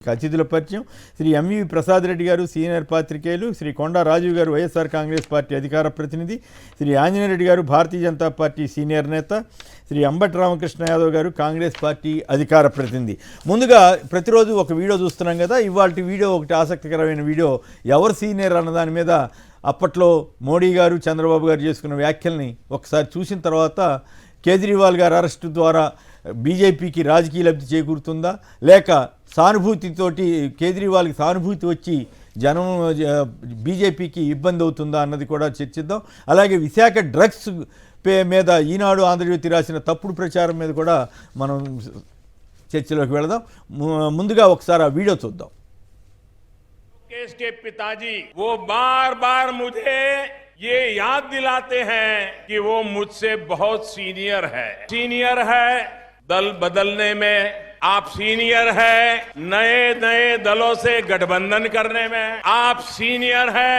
అతిథుల పరిచయం శ్రీ ఎంవి ప్రసాద్ రెడ్డి గారు సీనియర్ పాత్రికేయులు, శ్రీ కొండా రాజీవ్ గారు వైఎస్ఆర్ కాంగ్రెస్ పార్టీ అధికార ప్రతినిధి, శ్రీ ఆంజనేయ రెడ్డి గారు భారతీయ జనతా పార్టీ సీనియర్ నేత, శ్రీ అంబటి రామకృష్ణ యాదవ్ గారు కాంగ్రెస్ పార్టీ అధికార ప్రతినిధి. ముందుగా ప్రతిరోజు ఒక వీడియో చూస్తున్నాం కదా, ఇవాళ వీడియో ఒకటి ఆసక్తికరమైన వీడియో. ఎవరు సీనియర్ అన్న దాని మీద అప్పట్లో మోడీ గారు చంద్రబాబు గారు చేసుకున్న వ్యాఖ్యల్ని ఒకసారి చూసిన తర్వాత కేజ్రీవాల్ గారి అరెస్టు ద్వారా బీజేపీకి రాజకీయ లబ్ధి చేకూరుతుందా, లేక సానుభూతితోటి కేజ్రీవాల్కి సానుభూతి వచ్చి జనం బీజేపీకి ఇబ్బంది అవుతుందా అన్నది కూడా చర్చిద్దాం. అలాగే విశాఖ డ్రగ్స్ మీద ఈనాడు ఆంధ్రజ్యోతి రాసిన తప్పుడు ప్రచారం మీద కూడా మనం చర్చలోకి వెళదాం. ముందుగా ఒకసారి ఆ వీడియో చూద్దాం. केस के पिताजी वो बार बार मुझे ये याद दिलाते हैं कि वो मुझसे बहुत सीनियर है दल बदलने में। आप सीनियर है नए नए दलों से गठबंधन करने में, आप सीनियर है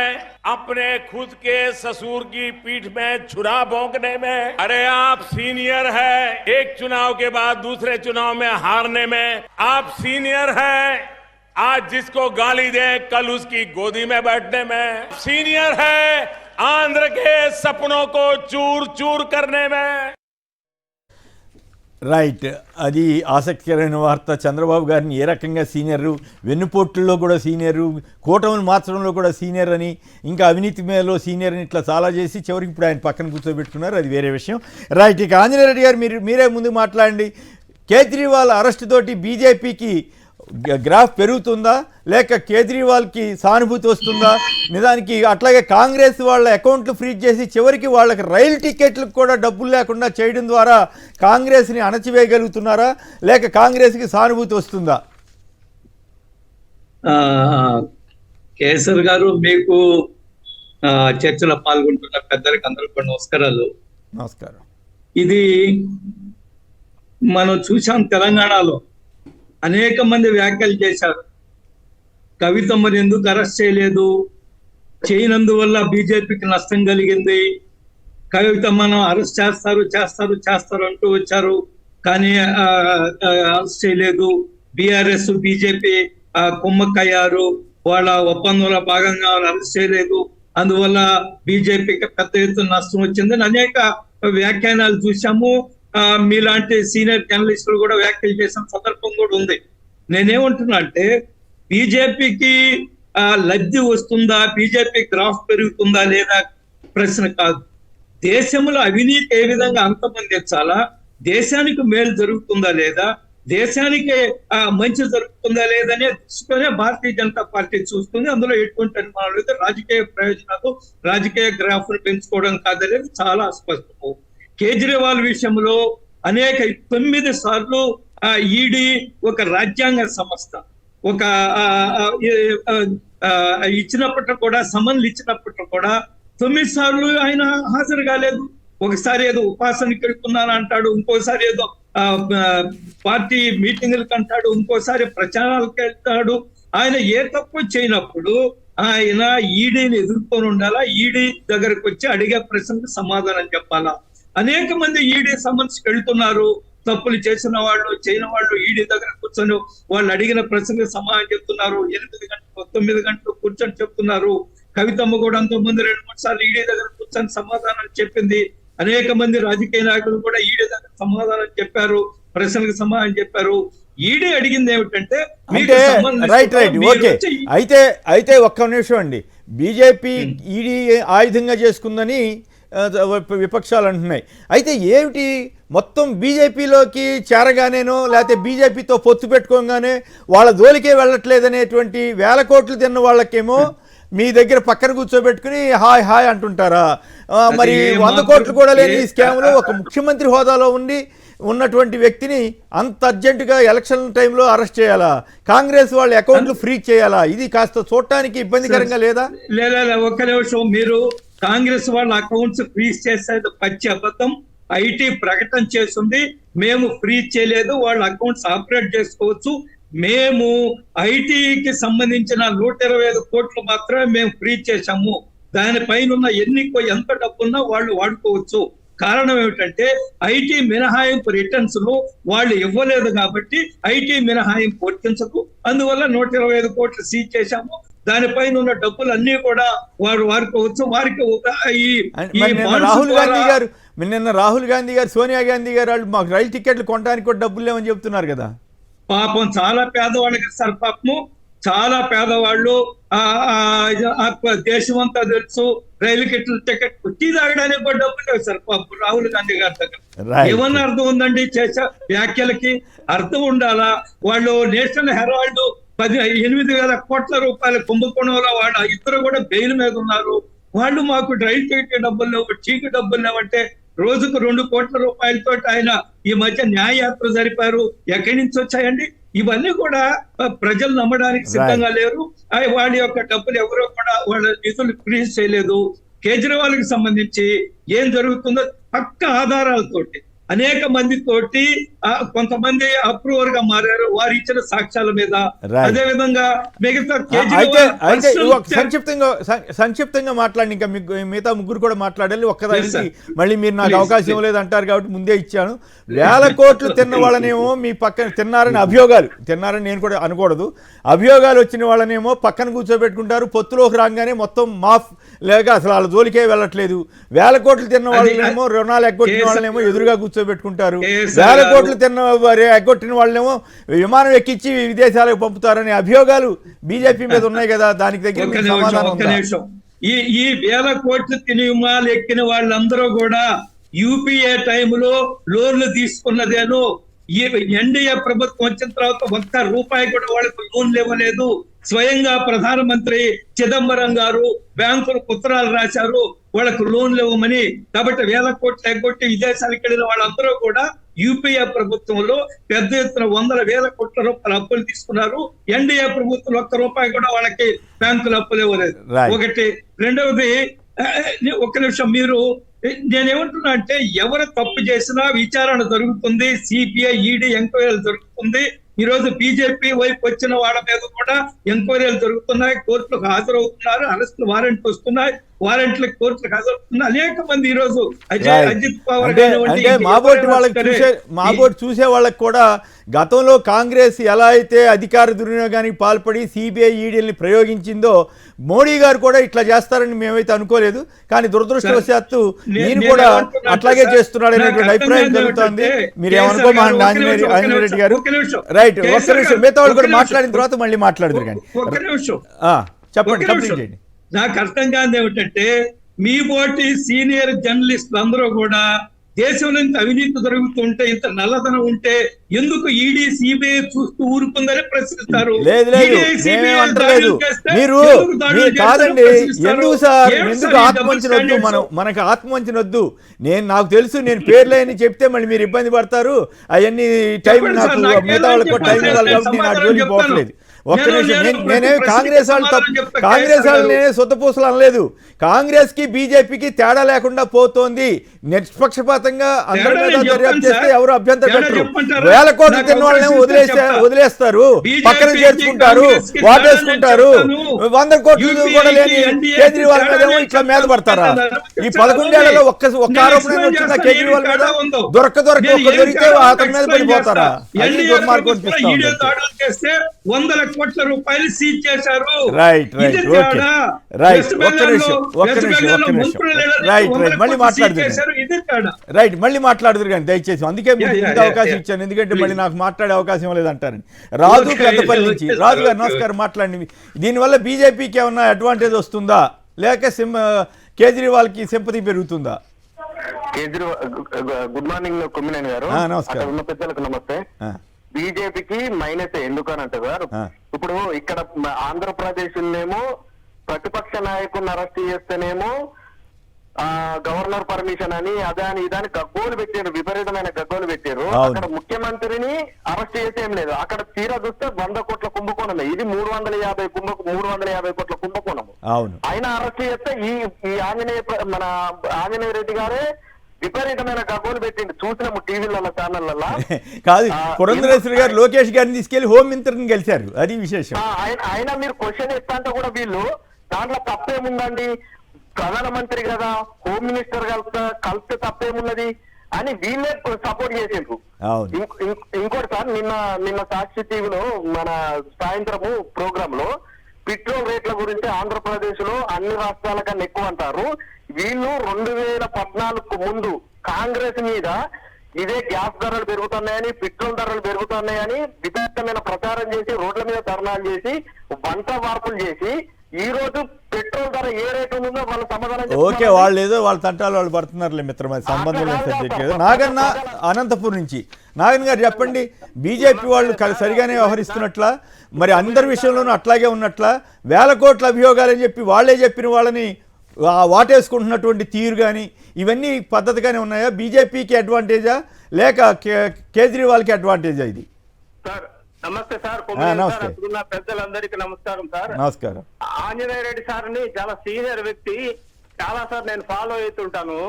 अपने खुद के ससुर की पीठ में छुरा भोंकने में। अरे आप सीनियर है एक चुनाव के बाद दूसरे चुनाव में हारने में। आप सीनियर है आज जिसको गाली दे कल उसकी गोदी में बैठने में। सीनियर है आंध्र के सपनों को चूर चूर करने में। రైట్, అది ఆసక్తికరమైన వార్త. చంద్రబాబు గారిని ఏ రకంగా సీనియరు, వెన్నుపోట్లలో కూడా సీనియరు, కూటమిని మార్చడంలో కూడా సీనియర్ అని, ఇంకా అవినీతి మేలో సీనియర్ అని ఇట్లా చాలా చేసి చివరికి ఇప్పుడు ఆయన పక్కన కూర్చోబెట్టుకున్నారు. అది వేరే విషయం. రైట్, ఇక ఆంజనేయ రెడ్డి గారు మీరే ముందు మాట్లాడండి. కేజ్రీవాల్ అరెస్ట్ తోటి బీజేపీకి గ్రాఫ్ పెరుగుతుందా, లేక కేజ్రీవాల్కి సానుభూతి వస్తుందా? నిజానికి అట్లాగే కాంగ్రెస్ వాళ్ళ అకౌంట్లు ఫ్రీజ్ చేసి చివరికి వాళ్ళకి రైలు టికెట్లకు కూడా డబ్బులు లేకుండా చేయడం ద్వారా కాంగ్రెస్ని అణచివేయగలుగుతున్నారా, లేక కాంగ్రెస్కి సానుభూతి వస్తుందా? కేసర్ గారు, మీకు చర్చలో పాల్గొంటున్న పెద్దలకు అందరికీ కూడా నమస్కారాలు. నమస్కారం. ఇది మనం చూసాం, తెలంగాణలో అనేక మంది వ్యాఖ్యలు చేశారు. కవితమ్మని ఎందుకు అరెస్ట్ చేయలేదు, చేయనందువల్ల బీజేపీకి నష్టం కలిగింది, కవితమ్మను అరెస్ట్ చేస్తారు అంటూ వచ్చారు, కానీ అరెస్ట్ చేయలేదు. బీఆర్ఎస్ బీజేపీ కుమ్మక్కయ్యారు, వాళ్ళ ఒప్పందంలో భాగంగా అరెస్ట్ చేయలేదు, అందువల్ల బీజేపీకి పెద్ద ఎత్తున నష్టం వచ్చిందని అనేక వ్యాఖ్యానాలు చూసాము. మీలాంటి సీనియర్ జర్నలిస్టులు కూడా వ్యాఖ్యలు చేసిన సందర్భం కూడా ఉంది. నేనేమంటున్నా అంటే, బీజేపీకి లబ్ధి వస్తుందా, బీజేపీ గ్రాఫ్ పెరుగుతుందా లేదా ప్రశ్న కాదు. దేశంలో అవినీతి ఏ విధంగా అంతమందించాలా, దేశానికి మేలు జరుగుతుందా లేదా, దేశానికి మంచి జరుగుతుందా లేదనే దృష్టితోనే భారతీయ జనతా పార్టీ చూస్తుంది. అందులో ఎటువంటి అనుమానం లేదు. రాజకీయ ప్రయోజనాలు, రాజకీయ గ్రాఫ్ పెంచుకోవడం కాదనేది చాలా స్పష్టం. కేజ్రీవాల్ విషయంలో 9 సార్లు ఈడీ ఒక రాజ్యాంగ సంస్థ ఒక ఇచ్చినప్పటికీ కూడా, సమన్లు ఇచ్చినప్పటికీ కూడా 9 సార్లు ఆయన హాజరు కాలేదు. ఒకసారి ఏదో ఉపాసనకి వెళ్తున్నాను అంటాడు, ఇంకోసారి ఏదో పార్టీ మీటింగులకు అంటాడు, ఇంకోసారి ప్రచారాలకు వెళ్తాడు. ఆయన ఏ తప్పు చేయనప్పుడు ఆయన ఈడీని ఎదుర్కొని ఉండాలా, ఈడీ దగ్గరకు వచ్చి అడిగే ప్రశ్నకు సమాధానం చెప్పాలా. అనేక మంది ఈడీ సమన్స్కి వెళ్తున్నారు, తప్పులు చేసిన వాళ్ళు చేయని వాళ్ళు ఈడీ దగ్గర కూర్చొని వాళ్ళు అడిగిన ప్రశ్నకు సమాధానం చెప్తున్నారు. 8 గంటలు 9 గంటలు కూర్చొని చెప్తున్నారు. కవితమ్మ కూడా అంతకుముందు 2-3 సార్లు ఈడీ దగ్గర కూర్చొని సమాధానం చెప్పింది. అనేక మంది రాజకీయ నాయకులు కూడా ఈడీ దగ్గర సమాధానం చెప్పారు, ప్రశ్నలకు సమాధానం చెప్పారు. ఈడీ అడిగింది ఏమిటంటే, రైట్ ఓకే, అయితే ఒక్క నిమిషం అండి. బీజేపీ ఈడీ ఆయుధంగా చేసుకుందని విపక్షాలు అంటున్నాయి. అయితే ఏమిటి, మొత్తం బీజేపీలోకి చేరగానేనో లేకపోతే బీజేపీతో పొత్తు పెట్టుకోగానే వాళ్ళ జోలికే వెళ్ళట్లేదనేటువంటి వేల కోట్లు తిన్న వాళ్ళకేమో మీ దగ్గర పక్కన కూర్చోబెట్టుకుని హాయ్ హాయ్ అంటుంటారా? మరి 100 కోట్లు కూడా లేని ఈ స్కామ్లో ఒక ముఖ్యమంత్రి హోదాలో ఉన్నటువంటి వ్యక్తిని అంత అర్జెంటుగా ఎలక్షన్ టైంలో అరెస్ట్ చేయాలా? కాంగ్రెస్ వాళ్ళ అకౌంట్లు ఫ్రీజ్ చేయాలా? ఇది కాస్త చూడటానికి ఇబ్బందికరంగా లేదా? ఒక్క నిమిషం, మీరు కాంగ్రెస్ వాళ్ళ అకౌంట్స్ ఫ్రీజ్ చేసేది పచ్చి అబద్ధం. ఐటీ ప్రకటన చేస్తుంది, మేము ఫ్రీజ్ చేయలేదు, వాళ్ళ అకౌంట్స్ ఆపరేట్ చేసుకోవచ్చు. మేము ఐటీకి సంబంధించిన 125 కోట్లు మాత్రమే మేము ఫ్రీజ్ చేశాము. దానిపైన ఎంత డబ్బున్నా వాళ్ళు వాడుకోవచ్చు. కారణం ఏమిటంటే ఐటీ మినహాయింపు రిటర్న్స్ ను వాళ్ళు ఇవ్వలేదు కాబట్టి ఐటీ మినహాయింపు వర్తించదు. అందువల్ల 125 కోట్లు సీజ్ చేశాము. దానిపైన ఉన్న డబ్బులు అన్ని కూడా వారికి నిన్న రాహుల్ గాంధీ గారు సోనియా గాంధీ గారు వాళ్ళు మాకు రైలు టికెట్లు కొనడానికి కూడా డబ్బులు లేవని చెప్తున్నారు కదా. పాపం చాలా పేదవాళ్ళకి సార్, పాపము చాలా పేదవాళ్ళు దేశం అంతా తెలుసు, రైలు టికెట్ టీ తాగడానికి కూడా డబ్బులు లేవు సార్ పాపం రాహుల్ గాంధీ గారి దగ్గర. ఏమన్నా అర్థం ఉందండి చేసే వ్యాఖ్యలకి? అర్థం ఉండాలా? వాళ్ళు నేషనల్ హెరాల్డ్ 8,000 కోట్ల రూపాయల కుంభకోణంలో వాళ్ళ ఇద్దరు కూడా బెయిల్ మీద ఉన్నారు. వాళ్ళు మాకు రైలు టికెట్ డబ్బులు లేవు, టీకి డబ్బులు లేవంటే రోజుకు 2 కోట్ల రూపాయలతో ఆయన ఈ మధ్య న్యాయయాత్ర జరిపారు. ఎక్కడి నుంచి వచ్చాయండి ఇవన్నీ? కూడా ప్రజలు నమ్మడానికి సిద్ధంగా లేరు. వాళ్ళ యొక్క డబ్బులు ఎవరో కూడా వాళ్ళ నిధులు ఫ్రీజ్ చేయలేదు. కేజ్రీవాల్ కి సంబంధించి ఏం జరుగుతుందో పక్క ఆధారాలతోటి అనేక మందితోటి కొంతమంది అప్రూవర్ గా మారారు వారు ఇచ్చిన సాక్ష్యాల మీద. అదే విధంగా మిగతా సంక్షిప్తంగా మాట్లాడి ఇంకా మిగతా ముగ్గురు కూడా మాట్లాడాలి. ఒక్కదానికి మళ్ళీ మీరు నాకు అవకాశం ఇవ్వలేదు అంటారు కాబట్టి ముందే ఇచ్చాను. 1000 కోట్లు తిన్న వాళ్ళనేమో మీ పక్కన తిన్నారని నేను కూడా అనకూడదు. అభియోగాలు వచ్చిన వాళ్ళనేమో పక్కన కూర్చోబెట్టుకుంటారు. పొత్తులోకి రాగానే మొత్తం మాఫ్ లేక అసలు వాళ్ళ జోలికే వెళ్ళట్లేదు. 1000 కోట్లు తిన్న వాళ్ళనేమో రుణాలు ఎగ్గొట్టిన వాళ్ళనేమో ఎదురుగా కూర్చోబెట్టుకుంటారు. 1000 కోట్లు ఎగ్గొట్టిన వాళ్ళేమో విమానం ఎక్కించి విదేశాలకు పంపుతారనే అభియోగాలు బీజేపీ మీద ఉన్నాయి కదా. దానికి దగ్గర ఈ 1000 కోట్లు తిని విమానాలు ఎక్కిన వాళ్ళందరూ కూడా యూపీఏ టైంలో లోన్లు తీసుకున్నదేను. ఈ ఎన్డీఏ ప్రభుత్వం వచ్చిన తర్వాత 1 రూపాయి కూడా వాళ్ళకు లోన్లు ఇవ్వలేదు. స్వయంగా ప్రధానమంత్రి చిదంబరం గారు బ్యాంకులకు ఉత్తరాలు రాశారు వాళ్ళకు లోన్లు ఇవ్వమని. కాబట్టి 1000 కోట్లు ఎగ్గొట్టి విదేశాలకు వెళ్ళిన వాళ్ళందరూ కూడా యూపీఏ ప్రభుత్వంలో పెద్ద ఎత్తున 100,000 కోట్ల రూపాయల అప్పులు తీసుకున్నారు. ఎన్డీఏ ప్రభుత్వం 1 రూపాయి కూడా వాళ్ళకి బ్యాంకులు అప్పులు ఇవ్వలేదు. ఒకటి. రెండవది, ఒక్క నిమిషం, నేనేమంటున్నా అంటే ఎవరు తప్పు చేసినా విచారణ జరుగుతుంది. సిబిఐ, ఈడీ ఎంక్వైరీలు జరుగుతుంది. ఈ రోజు బీజేపీ వైపు వచ్చిన వాళ్ళ మీద కూడా ఎంక్వైరీలు జరుగుతున్నాయి. కోర్టులకు హాజరవుతున్నారు. అరెస్టులు వారెంట్లు వస్తున్నాయి. వారెంట్లకు కోర్టులకు హాజరవుతున్నారు అనేక మంది. ఈ రోజు అజిత్ పవార్ మాబోటి చూసే వాళ్ళకి కూడా గతంలో కాంగ్రెస్ ఎలా అయితే అధికార దుర్వినియోగానికి పాల్పడి సిబిఐ ఈడీని ప్రయోగించిందో మోడీ గారు కూడా ఇట్లా చేస్తారని మేమైతే అనుకోలేదు. కానీ దురదృష్టవశాత్తు నేను కూడా అట్లాగే చేస్తున్నాడు అనేటువంటి అభిప్రాయం కలుగుతోంది. మీరు ఏమనుకో ఆంజనేయ రెడ్డి గారు. రైట్, ఒక్క నిమిషం, మిగతా వాళ్ళు కూడా మాట్లాడిన తర్వాత మళ్ళీ మాట్లాడదురు. కానీ చెప్పండి, కంప్లీట్ చేయండి. నాకు అర్థం కాదు ఏమిటంటే మీ పోటీ సీనియర్ జర్నలిస్టులు అందరూ కూడా దేశంలో ఇంత అవినీతి జరుగుతుంటే, ఇంత నల్లధనం ఉంటే ఎందుకు ఈడీ సిబిఐ చూస్తూ ఊరుకుందని ప్రశ్నిస్తారు. మీరు కాదండి, ఎందుకు సార్, ఎందుకు ఆత్మవంచనొద్దు? మనకు ఆత్మవంచనొద్దు. నాకు తెలుసు, నేను పేర్లేని చెప్తే మళ్ళీ మీరు ఇబ్బంది పడతారు. అవన్నీ టైం నాకు మిగతా వాళ్ళకి టైం ఇవ్వాలి కాబట్టి నేను ఆ జోలికి పోవట్లేదు. ఒక్క నిమిషం, నేనేమి కాంగ్రెస్ వాళ్ళు నేనే సొత్తపూసలు అనలేదు. కాంగ్రెస్ కి బీజేపీకి తేడా లేకుండా పోతోంది. నిష్పక్షపాతంగా అందరి మీద దర్యాప్తు చేస్తే ఎవరు అభ్యంతరం పెట్టరు. 1000 కోట్లు తిన్న వాళ్ళని వదిలేస్తారు, పక్కన చేర్చుకుంటారు, వాటేసుకుంటారు. 100 కోట్లు కూడా లేని కేజ్రీవాల్ మీద ఇట్లా మీద పడతారా? ఈ 11 ఏళ్లలో ఒక్క ఆరోపణ వచ్చిందా కేజ్రీవాల్ మీద? దొరికితే అతని మీద పడిపోతారా? అది దుర్మార్గం అనిపిస్తుంది. 100 కోట్ల రూపాయలు సీజ్ చేశారు. మళ్ళీ మాట్లాడుదురు కానీ దయచేసి. అందుకే మీకు అవకాశం ఇచ్చాను, ఎందుకంటే మళ్ళీ నాకు మాట్లాడే అవకాశం లేదంటారని. రాజు పెద్దపల్లి నుంచి. రాజు గారు నమస్కారం, మాట్లాడండి. దీనివల్ల బీజేపీకి ఏమన్నా అడ్వాంటేజ్ వస్తుందా, లేక కేజ్రీవాల్ కి సింపతి పెరుగుతుందా? గుడ్ మార్నింగ్ కొమ్మినేని గారు. నమస్కారం. పెద్దలకు నమస్తే. బీజేపీకి మైనస్ ఎందుకనంటే సార్, ఇప్పుడు ఇక్కడ ఆంధ్రప్రదేశ్ ఏమో ప్రతిపక్ష నాయకుడిని అరెస్ట్ చేస్తేనేమో గవర్నర్ పర్మిషన్ అని అదని ఇదాని గగ్గోలు పెట్టారు, విపరీతమైన గగ్గోలు పెట్టారు. అక్కడ ముఖ్యమంత్రిని అరెస్ట్ చేసేం లేదు. అక్కడ తీరా చూస్తే 100 కోట్ల కుంభకోణమే. ఇది 350 కోట్ల కుంభకోణము. ఆయన అరెస్ట్ చేస్తే ఈ మన ఆంజనేయ రెడ్డి గారే విపరీతమైన గగ్గోలు పెట్టింది. చూసినాము టీవీలలో, ఛానళ్లలో. కాదు, పురంధరేశ్వరి గారు లోకేష్ గారిని తీసుకెళ్లి హోం మినిస్టర్ని గెలిచారు, అది విశేషం. ఆయన మీరు క్వశ్చన్ ఇస్తా అంటే కూడా వీళ్ళు దాంట్లో తప్పేముందండి? ప్రధానమంత్రి కదా, హోమ్ మినిస్టర్ కలిస్తే తప్పేమున్నది అని వీళ్ళే సపోర్ట్ చేసిండ్రు. అవును. ఇంకోటి సార్, నిన్న సాక్షి టీవీలో మన సాయంత్రము ప్రోగ్రామ్ లో పెట్రోల్ రేట్ల గురించి ఆంధ్రప్రదేశ్ లో అన్ని రాష్ట్రాల కన్నా ఎక్కువ అంటారు. వీళ్ళు 2014 ముందు కాంగ్రెస్ మీద ఇదే గ్యాస్ ధరలు పెరుగుతున్నాయని, పెట్రోల్ ధరలు పెరుగుతున్నాయని విపరీతమైన ప్రచారం చేసి, రోడ్ల మీద ధర్నాలు చేసి, వంట వార్పులు చేసి, ఈ రోజు పెట్రోల్ ధర ఏ రేటు ఉందో వాళ్ళు సమాధానం ఓకే, వాళ్ళు ఏదో వాళ్ళ తంటాలు వాళ్ళు పడుతున్నారులే మిత్రమా, సంబంధం లేదు సబ్జెక్ట్ ఏదో. నాగన్న అనంతపూర్ నుంచి, నాగన్ గారు చెప్పండి, బీజేపీ వాళ్ళు సరిగానే వ్యవహరిస్తున్నట్లా, మరి అందరి విషయంలోనూ అట్లాగే ఉన్నట్లా, వేల కోట్ల అభియోగాలని చెప్పి వాళ్ళే చెప్పిన వాళ్ళని వాటేసుకుంటున్నటువంటి తీరు కానీ ఇవన్నీ పద్ధతిగానే ఉన్నాయా? బీజేపీకి అడ్వాంటేజా లేక కేజ్రీవాల్కి అడ్వాంటేజా ఇది? సార్ నమస్తే సార్. నమస్తే. పెద్దలందరికీ నమస్కారం సార్. నమస్కారం. ఆంజనేయ రెడ్డి సార్ని చాలా సీనియర్ వ్యక్తి, చాలా సార్ నేను ఫాలో అవుతుంటాను.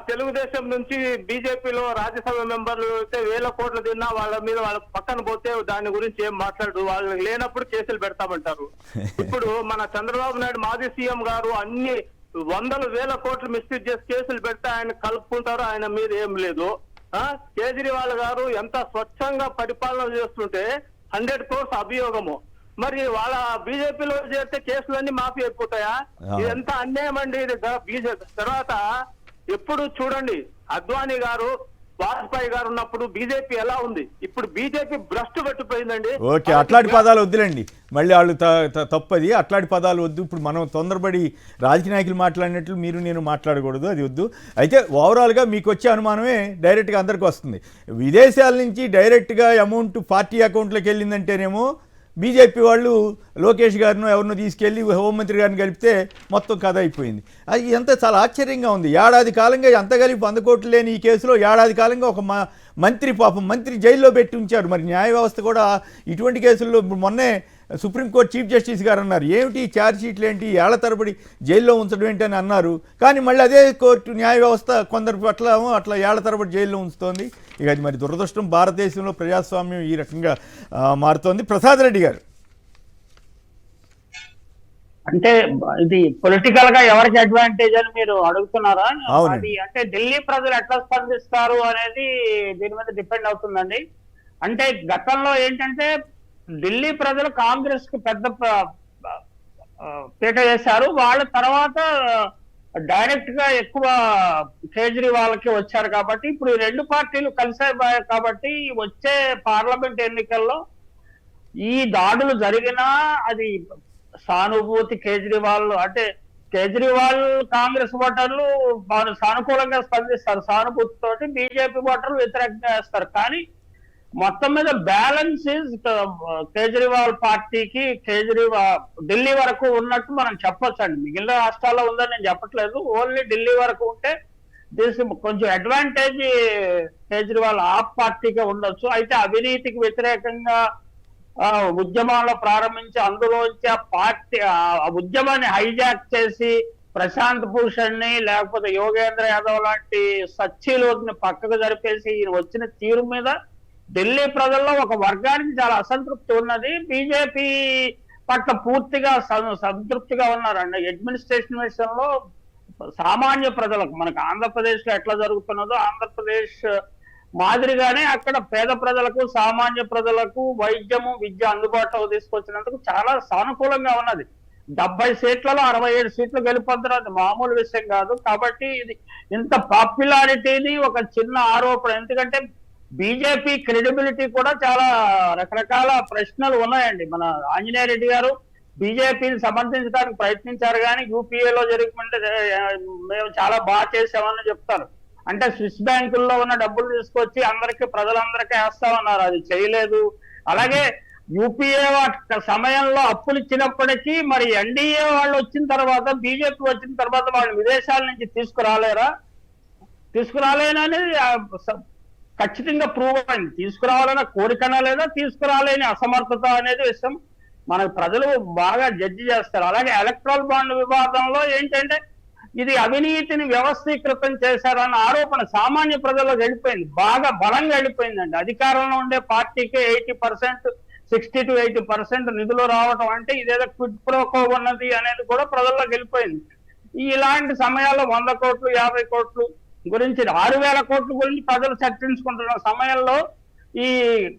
తెలుగుదేశం నుంచి బీజేపీలో రాజ్యసభ మెంబర్లు అయితే 1000 కోట్లు తిన్నా వాళ్ళ మీద వాళ్ళ పక్కన పోతే దాని గురించి ఏం మాట్లాడు, వాళ్ళు లేనప్పుడు కేసులు పెడతామంటారు. ఇప్పుడు మన చంద్రబాబు నాయుడు మాజీ సీఎం గారు అన్ని 100,000 కోట్లు మిస్యూజ్ చేసి కేసులు పెడితే ఆయన కలుపుకుంటారు, ఆయన మీద ఏం లేదు. కేజ్రీవాల్ గారు ఎంత స్వచ్ఛంగా పరిపాలన చేస్తుంటే 100 crores అభియోగము, మరి వాళ్ళ బీజేపీలో చేస్తే కేసులన్నీ మాఫీ అయిపోతాయా? ఇదంతా అన్యాయం అండి. ఇది బీజేపీ తర్వాత ఎప్పుడు చూడండి, అద్వానీ గారు, వాజ్పేయి గారు ఉన్నప్పుడు బీజేపీ ఎలా ఉంది, ఇప్పుడు బీజేపీ భ్రష్టు పెట్టిపోయిందండి. ఓకే, అట్లాంటి పదాలు వద్దులేండి, మళ్ళీ వాళ్ళు తప్పది, అట్లాంటి పదాలు వద్దు. ఇప్పుడు మనం తొందరపడి రాజకీయ నాయకులు మాట్లాడినట్లు మీరు నేను మాట్లాడకూడదు, అది వద్దు. అయితే ఓవరాల్గా మీకు వచ్చే అనుమానమే డైరెక్ట్గా అందరికీ వస్తుంది. విదేశాల నుంచి డైరెక్ట్గా అమౌంట్ పార్టీ అకౌంట్లోకి వెళ్ళిందంటేనేమో బీజేపీ వాళ్ళు లోకేష్ గారినో ఎవరినో తీసుకెళ్ళి హోంమంత్రి గారిని కలిపితే మొత్తం కథ అయిపోయింది. అది ఎంత చాలా ఆశ్చర్యంగా ఉంది. ఏడాది కాలంగా ఎంత కలిపి 100 కోట్లు లేని ఈ కేసులో ఏడాది కాలంగా ఒక మంత్రి జైల్లో పెట్టి ఉంచారు. మరి న్యాయ వ్యవస్థ కూడా ఇటువంటి కేసుల్లో మొన్నే సుప్రీంకోర్టు చీఫ్ జస్టిస్ గారు అన్నారు, ఏమిటి ఛార్జ్ షీట్లు ఏంటి, ఏళ్ల తరబడి జైల్లో ఉంచడం ఏంటి అని అన్నారు. కానీ మళ్ళీ అదే కోర్టు న్యాయ వ్యవస్థ కొందరు పట్ల అట్లా ఏళ్ల తరబడి జైల్లో ఉంచుతోంది. ఇక అది మరి దురదృష్టం. భారతదేశంలో ప్రజాస్వామ్యం ఈ రకంగా మారుతోంది. ప్రసాద్ రెడ్డి గారు, అంటే ఇది పొలిటికల్ గా ఎవరికి అడ్వాంటేజ్ అని మీరు అడుగుతున్నారా? అది అంటే ఢిల్లీ ప్రజలు ఎట్లా స్పందిస్తారు అనేది దీని మీద డిపెండ్ అవుతుందండి. అంటే గతంలో ఏంటంటే ఢిల్లీ ప్రజలు కాంగ్రెస్ కి పెద్ద పీట వేశారు, వాళ్ళ తర్వాత డైరెక్ట్ గా ఎక్కువ కేజ్రీవాల్ కి వచ్చారు. కాబట్టి ఇప్పుడు ఈ రెండు పార్టీలు కలిసాయి కాబట్టి వచ్చే పార్లమెంట్ ఎన్నికల్లో ఈ దాడులు జరిగినా అది సానుభూతి కేజ్రీవాల్, అంటే కేజ్రీవాల్ కాంగ్రెస్ ఓటర్లు సానుకూలంగా స్పందిస్తారు, సానుభూతితోటి బీజేపీ ఓటర్లు వ్యతిరేకంగా వేస్తారు. కానీ మొత్తం మీద బ్యాలెన్స్ కేజ్రీవాల్ పార్టీకి ఢిల్లీ వరకు ఉన్నట్టు మనం చెప్పొచ్చండి. మిగిలిన రాష్ట్రాల్లో ఉందని నేను చెప్పట్లేదు, ఓన్లీ ఢిల్లీ వరకు ఉంటే కొంచెం అడ్వాంటేజ్ కేజ్రీవాల్ ఆప్ పార్టీగా ఉండొచ్చు. అయితే అవినీతికి వ్యతిరేకంగా ఉద్యమాల్లో ప్రారంభించి అందులోంచి ఆ పార్టీ ఆ ఉద్యమాన్ని హైజాక్ చేసి ప్రశాంత్ భూషణ్ ని లేకపోతే యోగేంద్ర యాదవ్ లాంటి సచ్చీలోని పక్కకు జరిపేసి వచ్చిన తీరు మీద ఢిల్లీ ప్రజల్లో ఒక వర్గానికి చాలా అసంతృప్తి ఉన్నది. బీజేపీ పట్ల పూర్తిగా సంతృప్తిగా ఉన్నారండి. అడ్మినిస్ట్రేషన్ విషయంలో సామాన్య ప్రజలకు, మనకు ఆంధ్రప్రదేశ్ లో ఎట్లా జరుగుతున్నదో ఆంధ్రప్రదేశ్ మాదిరిగానే అక్కడ పేద ప్రజలకు, సామాన్య ప్రజలకు వైద్యము, విద్య అందుబాటులో తీసుకొచ్చినందుకు చాలా సానుకూలంగా ఉన్నది. 70 సీట్లలో 67 సీట్లు గెలుపొందడం అది మామూలు విషయం కాదు. కాబట్టి ఇది ఇంత పాపులారిటీని ఒక చిన్న ఆరోపణ, ఎందుకంటే బీజేపీ క్రెడిబిలిటీ కూడా చాలా రకరకాల ప్రశ్నలు ఉన్నాయండి. మన ఆంజనేయ రెడ్డి గారు బీజేపీని సమర్థించడానికి ప్రయత్నించారు, కానీ యూపీఏలో జరిగితే మేము చాలా బాగా చేసామని చెప్తారు. అంటే స్విస్ బ్యాంకుల్లో ఉన్న డబ్బులు తీసుకొచ్చి ప్రజలందరికీ వేస్తామన్నారు, అది చేయలేదు. అలాగే యూపీఏ సమయంలో అప్పులు ఇచ్చినప్పటికీ మరి ఎన్డీఏ వాళ్ళు వచ్చిన తర్వాత, బీజేపీ వచ్చిన తర్వాత వాళ్ళు విదేశాల నుంచి తీసుకురాలేననేది ఖచ్చితంగా ప్రూవ్ అయింది. తీసుకురావాలన్న కోరికనా లేదా, తీసుకురాలేని అసమర్థత అనేది విషయం మనకు ప్రజలు బాగా జడ్జి చేస్తారు. అలాగే ఎలక్ట్రల్ బాండ్ వివాదంలో ఏంటంటే ఇది అవినీతిని వ్యవస్థీకృతం చేశారన్న ఆరోపణ సామాన్య ప్రజల్లో వెళ్ళిపోయింది, బాగా బలంగా వెళ్ళిపోయిందండి. అధికారంలో ఉండే పార్టీకి 80%, 60 to 80% నిధులు రావడం అంటే ఇదేదో క్విడ్ ప్రోకో ఉన్నది అనేది కూడా ప్రజల్లో వెళ్ళిపోయింది. ఇలాంటి సమయాల్లో 100 కోట్లు 50 కోట్లు గురించి 6,000 కోట్ల గురించి ప్రజలు చర్చించుకుంటున్న సమయంలో ఈ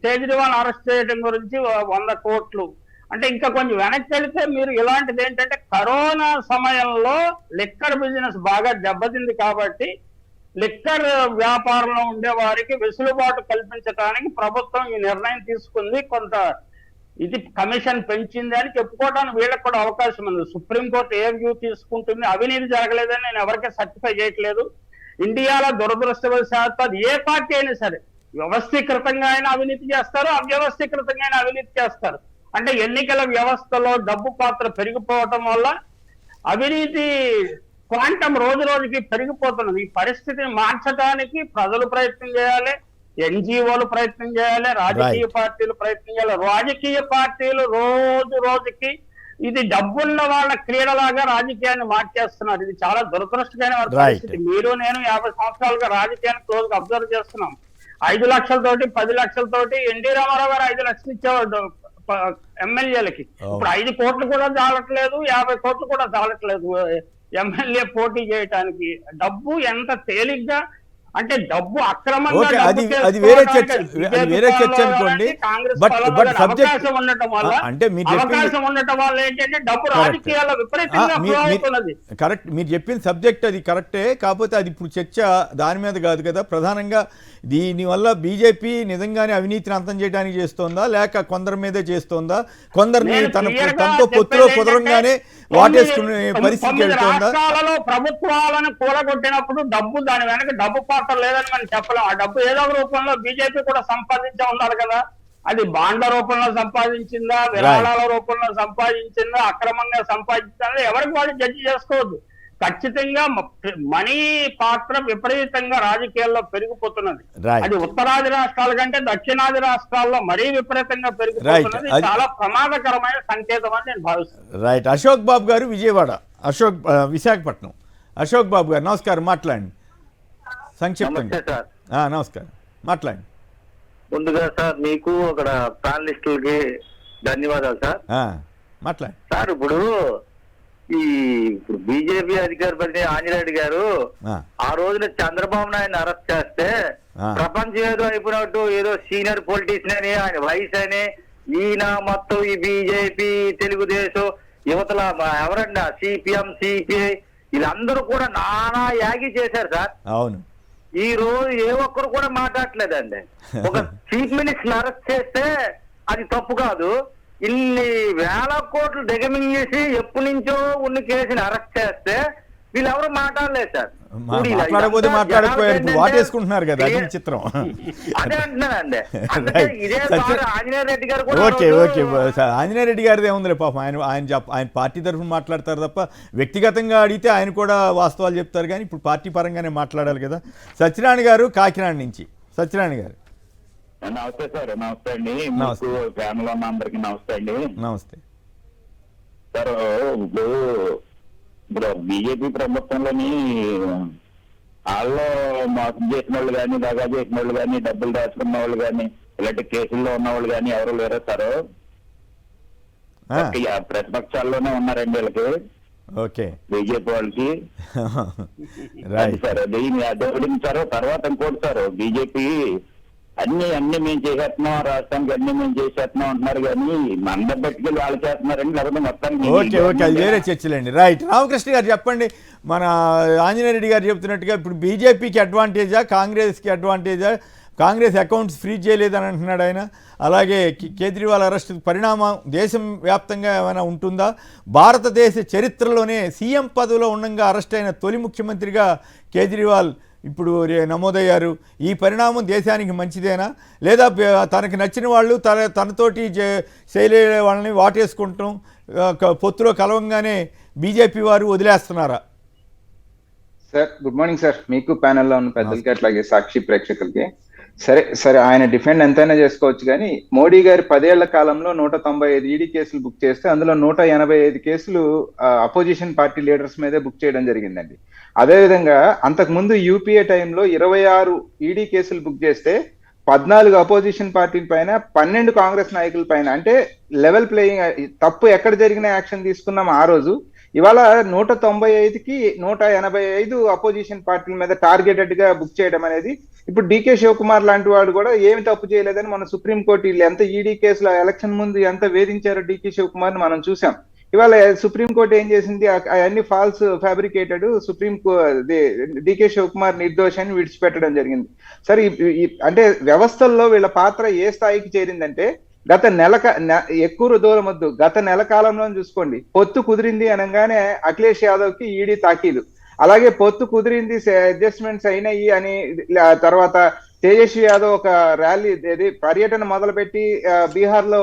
కేజ్రీవాల్ అరెస్ట్ చేయడం గురించి 100 కోట్లు అంటే ఇంకా కొంచెం వెనక్కి వెళితే మీరు ఇలాంటిది ఏంటంటే కరోనా సమయంలో లిక్కర్ బిజినెస్ బాగా దెబ్బతింది కాబట్టి లిక్కర్ వ్యాపారంలో ఉండే వారికి వెసులుబాటు కల్పించడానికి ప్రభుత్వం ఈ నిర్ణయం తీసుకుంది. కొంత ఇది కమిషన్ పెంచింది అని చెప్పుకోవడానికి వీళ్ళకి కూడా అవకాశం ఉంది. సుప్రీంకోర్టు ఏ వ్యూ తీసుకుంటుంది, అవినీతి జరగలేదని నేను ఎవరికీ సర్టిఫై చేయట్లేదు. ఇండియాలో దురదృష్టవశాత్తు అది ఏ పార్టీ అయినా సరే వ్యవస్థీకృతంగా అయినా అవినీతి చేస్తారు, అవ్యవస్థీకృతంగా అయినా అవినీతి చేస్తారు. అంటే ఎన్నికల వ్యవస్థలో డబ్బు పాత్ర పెరిగిపోవటం వల్ల అవినీతి క్వాంటం రోజు రోజుకి పెరిగిపోతున్నది. ఈ పరిస్థితిని మార్చడానికి ప్రజలు ప్రయత్నం చేయాలి, ఎన్జిఓలు ప్రయత్నం చేయాలి, రాజకీయ పార్టీలు ప్రయత్నం చేయాలి. రాజకీయ పార్టీలు రోజు రోజుకి ఇది డబ్బున్న వాళ్ళ క్రీడలాగా రాజకీయాన్ని మార్చేస్తున్నారు. ఇది చాలా దురదృష్టకరమైన పరిస్థితి. మీరు నేను 50 సంవత్సరాలుగా రాజకీయాన్ని క్లోజ్ గా అబ్జర్వ్ చేస్తున్నాం. 5 లక్షలతోటి 10 లక్షలతోటి ఎన్టీ రామారావు గారు 5 లక్షలు ఇచ్చేవాడు ఎమ్మెల్యేలకి. ఇప్పుడు 5 కోట్లు కూడా చాలట్లేదు, 50 కోట్లు కూడా చాలట్లేదు ఎమ్మెల్యే పోటీ చేయడానికి. డబ్బు ఎంత తేలిగ్గా అంటే డబ్బు అక్రమంగా అది వేరే చర్చ అనుకోండి. అవకాశం ఉండటం వల్ల ఏంటంటే డబ్బు రాజకీయాల్లో విపరీతంగా అవుతున్నది. కరెక్ట్, మీరు చెప్పిన సబ్జెక్ట్ అది కరెక్టే. కాకపోతే అది ఇప్పుడు చర్చ దాని మీద కాదు కదా. ప్రధానంగా దీనివల్ల బీజేపీ నిజంగానే అవినీతిని అంతం చేయడానికి చేస్తోందా, లేక కొందరి మీదే చేస్తోందా, కొందరిని తనతో పొత్తులో కుదరంగానే వాటేసుకునే పరిస్థితి వెళ్తోందా? ప్రభుత్వాలను కూలగొట్టినప్పుడు డబ్బు దాని వెనక డబ్బు పాత్ర లేదని మనం చెప్పలేం. ఆ డబ్బు ఏదో ఒక రూపంలో బీజేపీ కూడా సంపాదించే ఉండాలి కదా. అది బాండ్ల రూపంలో సంపాదించిందా, విరాళాల రూపంలో సంపాదించిందా, అక్రమంగా సంపాదించిందా ఎవరికి వాళ్ళు జడ్జి చేసుకోవద్దు. ఖచ్చితంగా మనీ పాత్ర విపరీతంగా రాజకీయాల్లో పెరిగిపోతున్నది. అది ఉత్తరాది రాష్ట్రాల కంటే దక్షిణాది రాష్ట్రాల్లో మరీ విపరీతంగా పెరిగిపోతున్నది. చాలా ప్రమాదకరమైన సంకేతం అని నేను భావిస్తున్నాను. రైట్. అశోక్ బాబు గారు విజయవాడ, విశాఖపట్నం. అశోక్ బాబు గారు నమస్కారం, మాట్లాడండి సంక్షిప్తంగా. నమస్కారం, మాట్లాడండి. ముందుగా సార్ మీకు అక్కడ ప్యానలిస్టులకి ధన్యవాదాలు సార్. మాట్లాడండి సార్. ఇప్పుడు బీజేపీ అధికార ప్రతినిధి ఆంజనేయుడు గారు ఆ రోజున చంద్రబాబు నాయుడు అరెస్ట్ చేస్తే ప్రపంచం ఏదో అయిపోయినట్టు ఏదో సీనియర్ పొలిటీషియన్ అని, ఆయన వయసు అని, ఈయన మొత్తం ఈ బీజేపీ తెలుగుదేశం యువతల ఎవరన్నా సిపిఎం సిపిఐ వీళ్ళందరూ కూడా నానా యాగి చేశారు సార్. అవును. ఈ రోజు ఏ ఒక్కరు కూడా మాట్లాడలేదండి. ఒక చీఫ్ మినిస్టర్ అరెస్ట్ చేస్తే అది తప్పు కాదు. ఇన్ని వేల కోట్లు దిగమింగేసి ఎప్పటి నుంచో ఉన్న కేసుని అరెస్ట్ చేస్తే వీళ్ళెవరు మాట్లాడలేదు సార్. వాటేసుకుంటున్నారు కదా, అది చిత్రం. అదే అంటున్నానండి. ఆంజనేయ రెడ్డి గారు ఓకే ఆంజనేయ రెడ్డి గారిది ఏముందిలే పాపం. ఆయన పార్టీ తరఫున మాట్లాడతారు తప్ప వ్యక్తిగతంగా అడిగితే ఆయన కూడా వాస్తవాలు చెప్తారు. కానీ ఇప్పుడు పార్టీ పరంగానే మాట్లాడాలి కదా. సత్యనారాయణ గారు కాకినాడ నుంచి. సత్యనారాయణ గారు నమస్తే సార్. నమస్తే అండి. ఫ్యామిలీ ఉన్న అందరికి నమస్తే అండి. నమస్తే సార్. ఇప్పుడు బీజేపీ ప్రభుత్వంలోని వాళ్ళు మోసం చేసిన వాళ్ళు కానీ, దగా చేసిన వాళ్ళు కానీ, డబ్బులు దాచుకున్న వాళ్ళు కానీ, ఇలాంటి కేసుల్లో ఉన్న వాళ్ళు కానీ ఎవరు లేరు సార్. ప్రతిపక్షాల్లోనే ఉన్నారండి వీళ్ళకి. ఓకే, బీజేపీ వాళ్ళకి సార్. అది అడ్డపడించారు. తర్వాత ఇంకోటి సార్, బీజేపీ అన్ని మేము చేసేస్తున్నాం, రాష్ట్రానికి అన్ని మేము చేసేస్తున్నాం అంటున్నారు. కానీ మన బట్టికి వాళ్ళు చేస్తున్నారండి, లేకపోతే మొత్తానికి. ఓకే అది వేరే చర్చలండి. రైట్. రామకృష్ణ గారు చెప్పండి. మన ఆంజనేయ రెడ్డి గారు చెప్తున్నట్టుగా ఇప్పుడు బీజేపీకి అడ్వాంటేజా, కాంగ్రెస్కి అడ్వాంటేజా? కాంగ్రెస్ అకౌంట్స్ ఫ్రీజ్ చేయలేదని అంటున్నాడు ఆయన. అలాగే కేజ్రీవాల్ అరెస్ట్ పరిణామం దేశం వ్యాప్తంగా ఏమైనా ఉంటుందా? భారతదేశ చరిత్రలోనే సీఎం పదవిలో ఉండగా అరెస్ట్ అయిన తొలి ముఖ్యమంత్రిగా కేజ్రీవాల్ ఇప్పుడు నమోదయ్యారు. ఈ పరిణామం దేశానికి మంచిదేనా, లేదా తనకి నచ్చిన వాళ్ళు తనతోటి శైలి వాళ్ళని వాటేసుకుంటాం పొత్తులో కలవంగానే బీజేపీ వారు వదిలేస్తున్నారా? సార్ గుడ్ మార్నింగ్ సార్, మీకు ప్యానెల్లో ఉన్న పెద్దలకి అట్లాగే సాక్షి ప్రేక్షకులకి. సరే ఆయన డిఫెండ్ ఎంతైనా చేసుకోవచ్చు, కానీ మోడీ గారి 10 ఏళ్ల కాలంలో 195 ఈడీ కేసులు బుక్ చేస్తే అందులో 185 కేసులు అపోజిషన్ పార్టీ లీడర్స్ మీదే బుక్ చేయడం జరిగిందండి. అదేవిధంగా అంతకుముందు యూపీఏ టైంలో 26 ఈడీ కేసులు బుక్ చేస్తే 14 అపోజిషన్ పార్టీల పైన, 12 కాంగ్రెస్ నాయకుల పైన. అంటే లెవెల్ ప్లేయింగ్. తప్పు ఎక్కడ జరిగిన యాక్షన్ తీసుకున్నాం ఆ రోజు. ఇవాళ 195కి 185 అపోజిషన్ పార్టీల మీద టార్గెటెడ్ గా బుక్ చేయడం అనేది, ఇప్పుడు డీకే శివకుమార్ లాంటి వాడు కూడా ఏమి తప్పు చేయలేదని మన సుప్రీంకోర్టు వీళ్ళు ఎంత ఈడీ కేసులో ఎలక్షన్ ముందు ఎంత వేధించారో డీకే శివకుమార్ ని మనం చూసాం. ఇవాళ సుప్రీంకోర్టు ఏం చేసింది, అవన్నీ ఫాల్స్ ఫ్యాబ్రికేటెడ్, డీకే శివకుమార్ నిర్దోషాన్ని విడిచిపెట్టడం జరిగింది. సరే అంటే వ్యవస్థల్లో వీళ్ళ పాత్ర ఏ స్థాయికి చేరిందంటే, గత ఎక్కువ దూరం వద్దు, గత నెల కాలంలో చూసుకోండి, పొత్తు కుదిరింది అనగానే అఖిలేష్ యాదవ్ కి ఈడీ తాకీదు, అలాగే పొత్తు కుదిరింది అడ్జస్ట్మెంట్స్ అయినాయి అని తర్వాత తేజస్వి యాదవ్ ఒక ర్యాలీ పర్యటన మొదలుపెట్టి బీహార్ లో